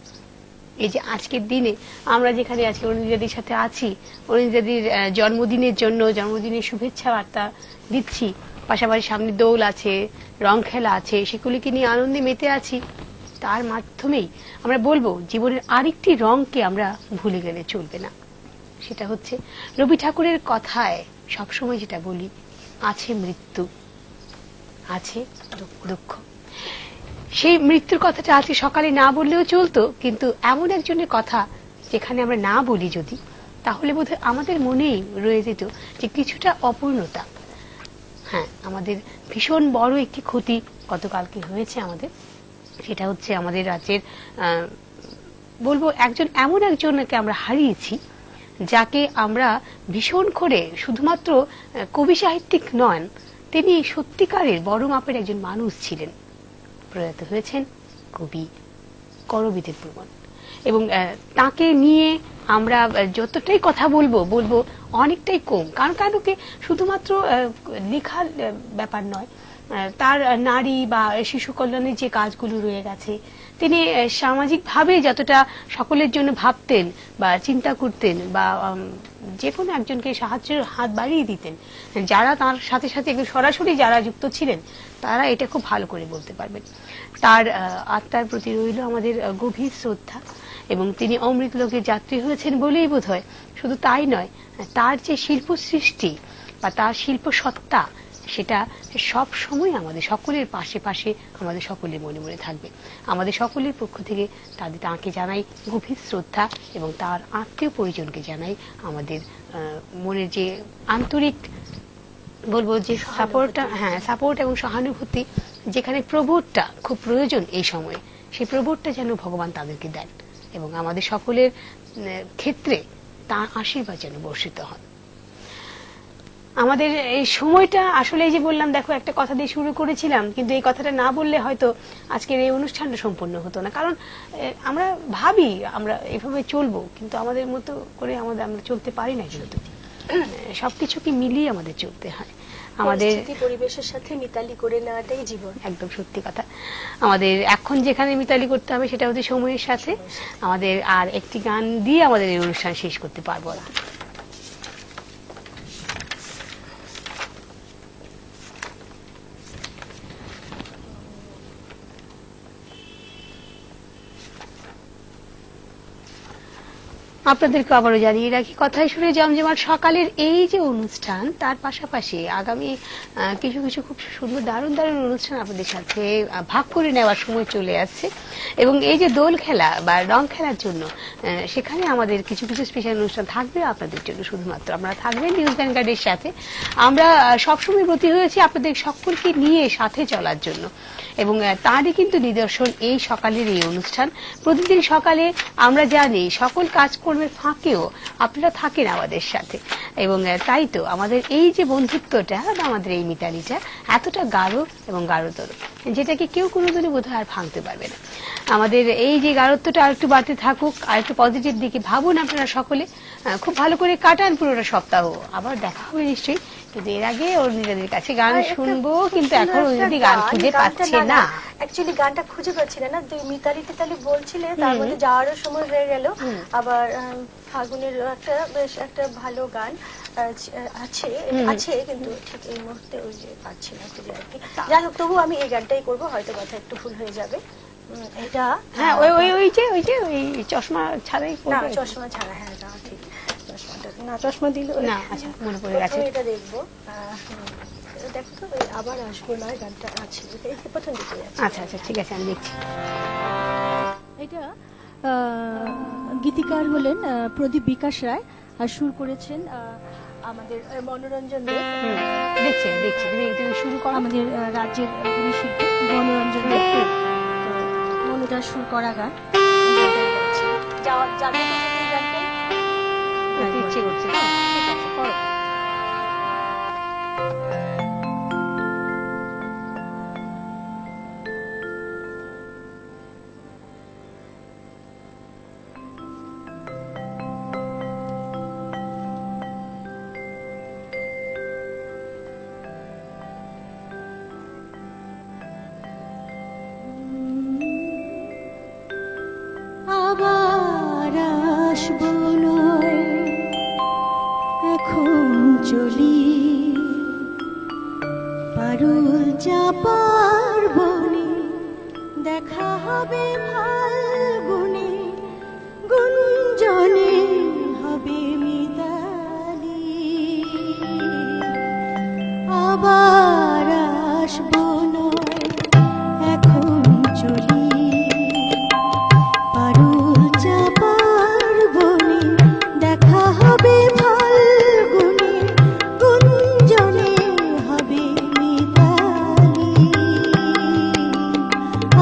এই যে আজকের দিনে আমরা যেখানে আছি, অরুণিতাদির সাথে আছি, অরুণিতাদির জন্মদিনের জন্য জন্মদিনের শুভেচ্ছা বার্তা দিচ্ছি, পাশাপাশি সামনে দোল আছে, রং খেলা আছে, সেগুলিকে নিয়ে আনন্দে মেতে আছি। তার মাধ্যমেই আমরা বলবো জীবনের আরেকটি রংকে আমরা ভুলে গেলে চলবে না। সেটা হচ্ছে রবি ঠাকুরের কথায় সবসময় যেটা বলি, আছে মৃত্যু, আছে দুঃখ। সেই মৃত্যুর কথাটা আজকে সকালে না বললেও চলতো, কিন্তু এমন একজনের কথা যেখানে আমরা না বলি যদি, তাহলে বোধহয় আমাদের মনেই রয়ে যেত যে কিছুটা অপূর্ণতা। হ্যাঁ, আমাদের ভীষণ বড় একটি ক্ষতি গতকালকে হয়েছে আমাদের। সেটা হচ্ছে আমাদের রাজ্যের বলবো এমন একজনকে আমরা হারিয়েছি, যাকে আমরা ভীষণ করে শুধুমাত্র কবি সাহিত্যিক নন, তিনি সত্যিকারের বড় মাপের একজন মানুষ ছিলেন। প্রয়াত হয়েছেন কবি করবীদের প্রবণ, এবং তাকে নিয়ে আমরা যতটাই কথা বলবো অনেকটাই কম। কারণ কারণকে শুধুমাত্র লেখার ব্যাপার নয়, তার নারী বা শিশু কল্যাণের যে কাজগুলো রয়ে গেছে, তিনি সামাজিকভাবে যতটা সকলের জন্য ভাবতেন বা চিন্তা করতেন, বা যে কোনো একজনকে সাহায্যের হাত বাড়িয়ে দিতেন, যারা তার সাথে সাথে সরাসরি যারা যুক্ত ছিলেন তারা এটা খুব ভালো করে বলতে পারবেন। তার আত্মার প্রতি রইল আমাদের গভীর শ্রদ্ধা, এবং তিনি অমৃত লোকে যাত্রী হয়েছেন বলেই বোধ হয়। শুধু তাই নয়, তার যে শিল্প সৃষ্টি বা তার শিল্প সত্তা, সেটা সব সময় আমাদের সকলের পাশে পাশে আমাদের সকলের মনে মনে থাকবে। আমাদের সকলের পক্ষ থেকে তাকে জানাই গভীর শ্রদ্ধা, এবং তার আত্মীয় পরিজনকে জানাই আমাদের মনের যে আন্তরিক বলবো যে সাপোর্ট এবং সহানুভূতি। যেখানে প্রবোধটা খুব প্রয়োজন এই সময়ে, সেই প্রবোধটা যেন ভগবান তাদেরকে দেন, এবং আমাদের সকলের ক্ষেত্রে তার আশীর্বাদ যেন বর্ষিত হয়। আমাদের এই সময়টা আসলে এই যে বললাম, দেখো একটা কথা দিয়ে শুরু করেছিলাম, কিন্তু এই কথাটা না বললে হয়তো আজকের এই অনুষ্ঠানটা সম্পূর্ণ হতো না। কারণ আমরা ভাবি আমরা এভাবে চলবো, কিন্তু আমাদের মতো করে আমরা চলতে পারি না। কিন্তু সবকিছুকে মিলিয়ে আমাদের চলতে হয়। আমাদের পরিবেশের সাথে মিতালি করে নেওয়াটাই জীবন। একদম সত্যি কথা। আমাদের এখন যেখানে মিতালি করতে হবে সেটা হচ্ছে সময়ের সাথে। আমাদের আর একটি গান দিয়ে আমাদের এই অনুষ্ঠান শেষ করতে পারবো না। আপনাদেরকে আবারও জানিয়ে রাখি, কথায় শুনে জমজমাট সকালের এই যে অনুষ্ঠান, তার পাশাপাশি আগামী কিছু কিছু খুব সুন্দর দারুণ দারুণ অনুষ্ঠান আপনাদের সাথে ভাগ করে নেওয়ার সময় চলে আসছে। এবং এই যে দোল খেলা বা রং খেলার জন্য সেখানে আমাদের কিছু কিছু স্পেশাল অনুষ্ঠান থাকবে আপনাদের জন্য। শুধুমাত্র আপনারা থাকবেন নিউজ ভ্যানগার্ডের সাথে। আমরা সবসময় ব্রতী হয়েছি আপনাদের সকলকে নিয়ে সাথে চলার জন্য, এবং তারই কিন্তু নিদর্শন এই সকালের এই অনুষ্ঠান। প্রতিদিন সকালে আমরা জানি সকল কাজকর্মের ফাঁকেও আপনারা থাকেন আমাদের সাথে, এবং তাই তো আমাদের এই যে বন্ধুত্বটা বা আমাদের এই মিতালিটা এতটা গাঢ় এবং গাঢ়তর, যেটাকে কেউ কোনোদিনই বোধহয় আর ভাঙতে পারবে না। আমাদের এই যে গাঢ়ত্বটা আর একটু বাড়তে থাকুক, আর একটু পজিটিভ দিকে ভাবুন আপনারা সকলে, খুব ভালো করে কাটান পুরোটা সপ্তাহ। আবার দেখা হবে নিশ্চয়ই, কিন্তু এর আগে অরুণিতাদির কাছে গান শুনবো, কিন্তু এখন অরুণিতাদি গান খুঁজে পাচ্ছে না। অ্যাকচুয়ালি গানটা খুঁজে পাচ্ছি না। তুই মিতালি টিতালি বলছিলে, তার মধ্যে যাওয়ারও সময় হয়ে গেল। আবার ফাগুনের বেশ একটা ভালো গান আছে, কিন্তু ঠিক এই মুহূর্তে ওই যে পাচ্ছি না খুঁজে আর কি। যাই হোক, তবু আমি এই গানটাই করবো, হয়তো কথা একটু ভুল হয়ে যাবে। এটা হ্যাঁ, ওই চশমা ছাড়াই, না চশমা ছাড়া, হ্যাঁ ঠিক, চশমাটা না, চশমা দিল না। আচ্ছা, মনে পড়ে গেছে, এটা দেখবো। দেখো তো, আবার আসবো না, গানটা আছে প্রথম দিকে। আচ্ছা আচ্ছা, ঠিক আছে, আমি দেখছি। এটা গীতিকার হলেন প্রদীপ বিকাশ রায়, আর সুর করেছেন আমাদের মনোরঞ্জন দেখছি তুমি শুরু করো। আমাদের রাজ্যের শিল্পী মনোরঞ্জন মনোদার সুর করা গান। জানতে চাই গানটাই ইচ্ছে করছে না? ঠিক আছে, করো। আবার আসবো নয়, এখন চলি পারুল চাপার বনে, দেখা হবে ফাল্গুনে, গুঞ্জনে হবে মিতালি। আবার আসবো নয়, এখন চলি পারুল চাপার বনে, দেখা হবে ফাল্গুনে, গুঞ্জনে হবে মিতালি।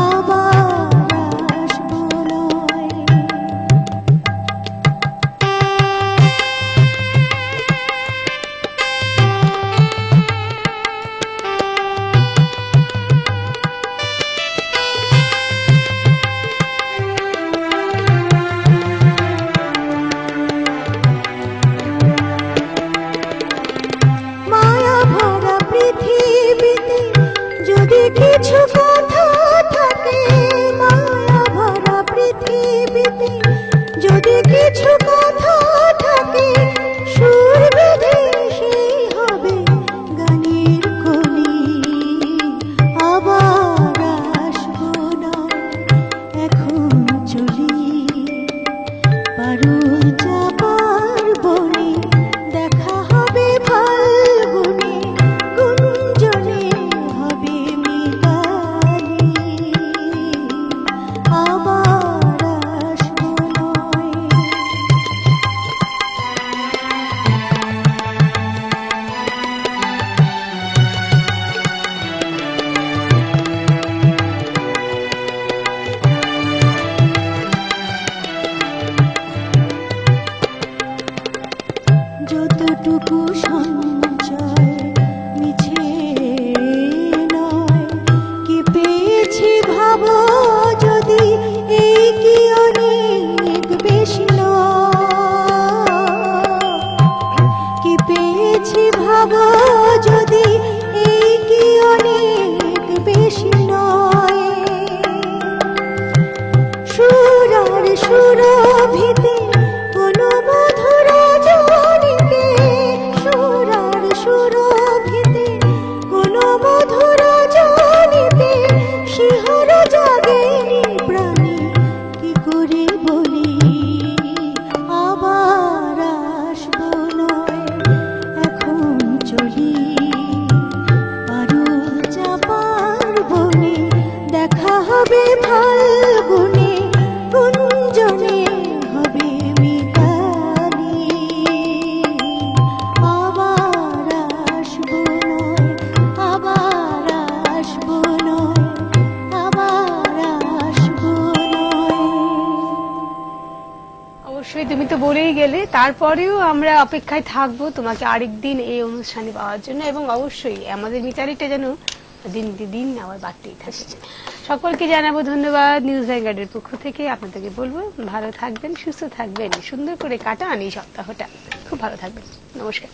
আবার আসবো নয়। মায়া ভরা পৃথিবীতে যদি কিছু কথা থাকে, মায়া ভরা পৃথিবীতে যদি কিছু কথা থাকে, সুর বেঁধে সেই হবে গানের কলি। আবার আসবো না, এখন চলি পারুল চাপার বনে, দেখা হবে ফাল্গুনে, গুঞ্জনে হবে মিতালি। আবার আসবো নয়। যতটুকু সঞ্চয় মিছে নয়, কি পেয়েছি ভাবো যদি, এই কি অনেক বেশি নয়। কি পেয়েছি ভাবো যদি, এই কি অনেক বেশি নয়। সুর আর সুরভিতে কোনো মধুর জনিতে, সুর আর সুরভিতে কোনো মধুর জনিতে, শিহর জাগেনি প্রাণে, কি করে বলি। আবার আসবো নয়, এখন চলি পারুল চাপার বনে, দেখা হবে ফাল্গুনে, গুঞ্জনে হবে মিতালি। আবার আসবো নয়, আবার আসবো নয়, আবার আসবো নয়। অবশ্যই, তুমি তো বলেই গেলে, তারপরেও আমরা অপেক্ষায় থাকবো তোমাকে আরেকদিন এই অনুষ্ঠানে পাওয়ার জন্য, এবং অবশ্যই আমাদের মিতালিটা যেন দিন দিন আবার বাড়তেই থাকে। সকলকে জানাবো ধন্যবাদ নিউজ ভ্যানগার্ডের পক্ষ থেকে। আপনাদেরকে বলবো ভালো থাকবেন, সুস্থ থাকবেন, সুন্দর করে কাটান এই সপ্তাহটা। খুব ভালো থাকবেন। নমস্কার।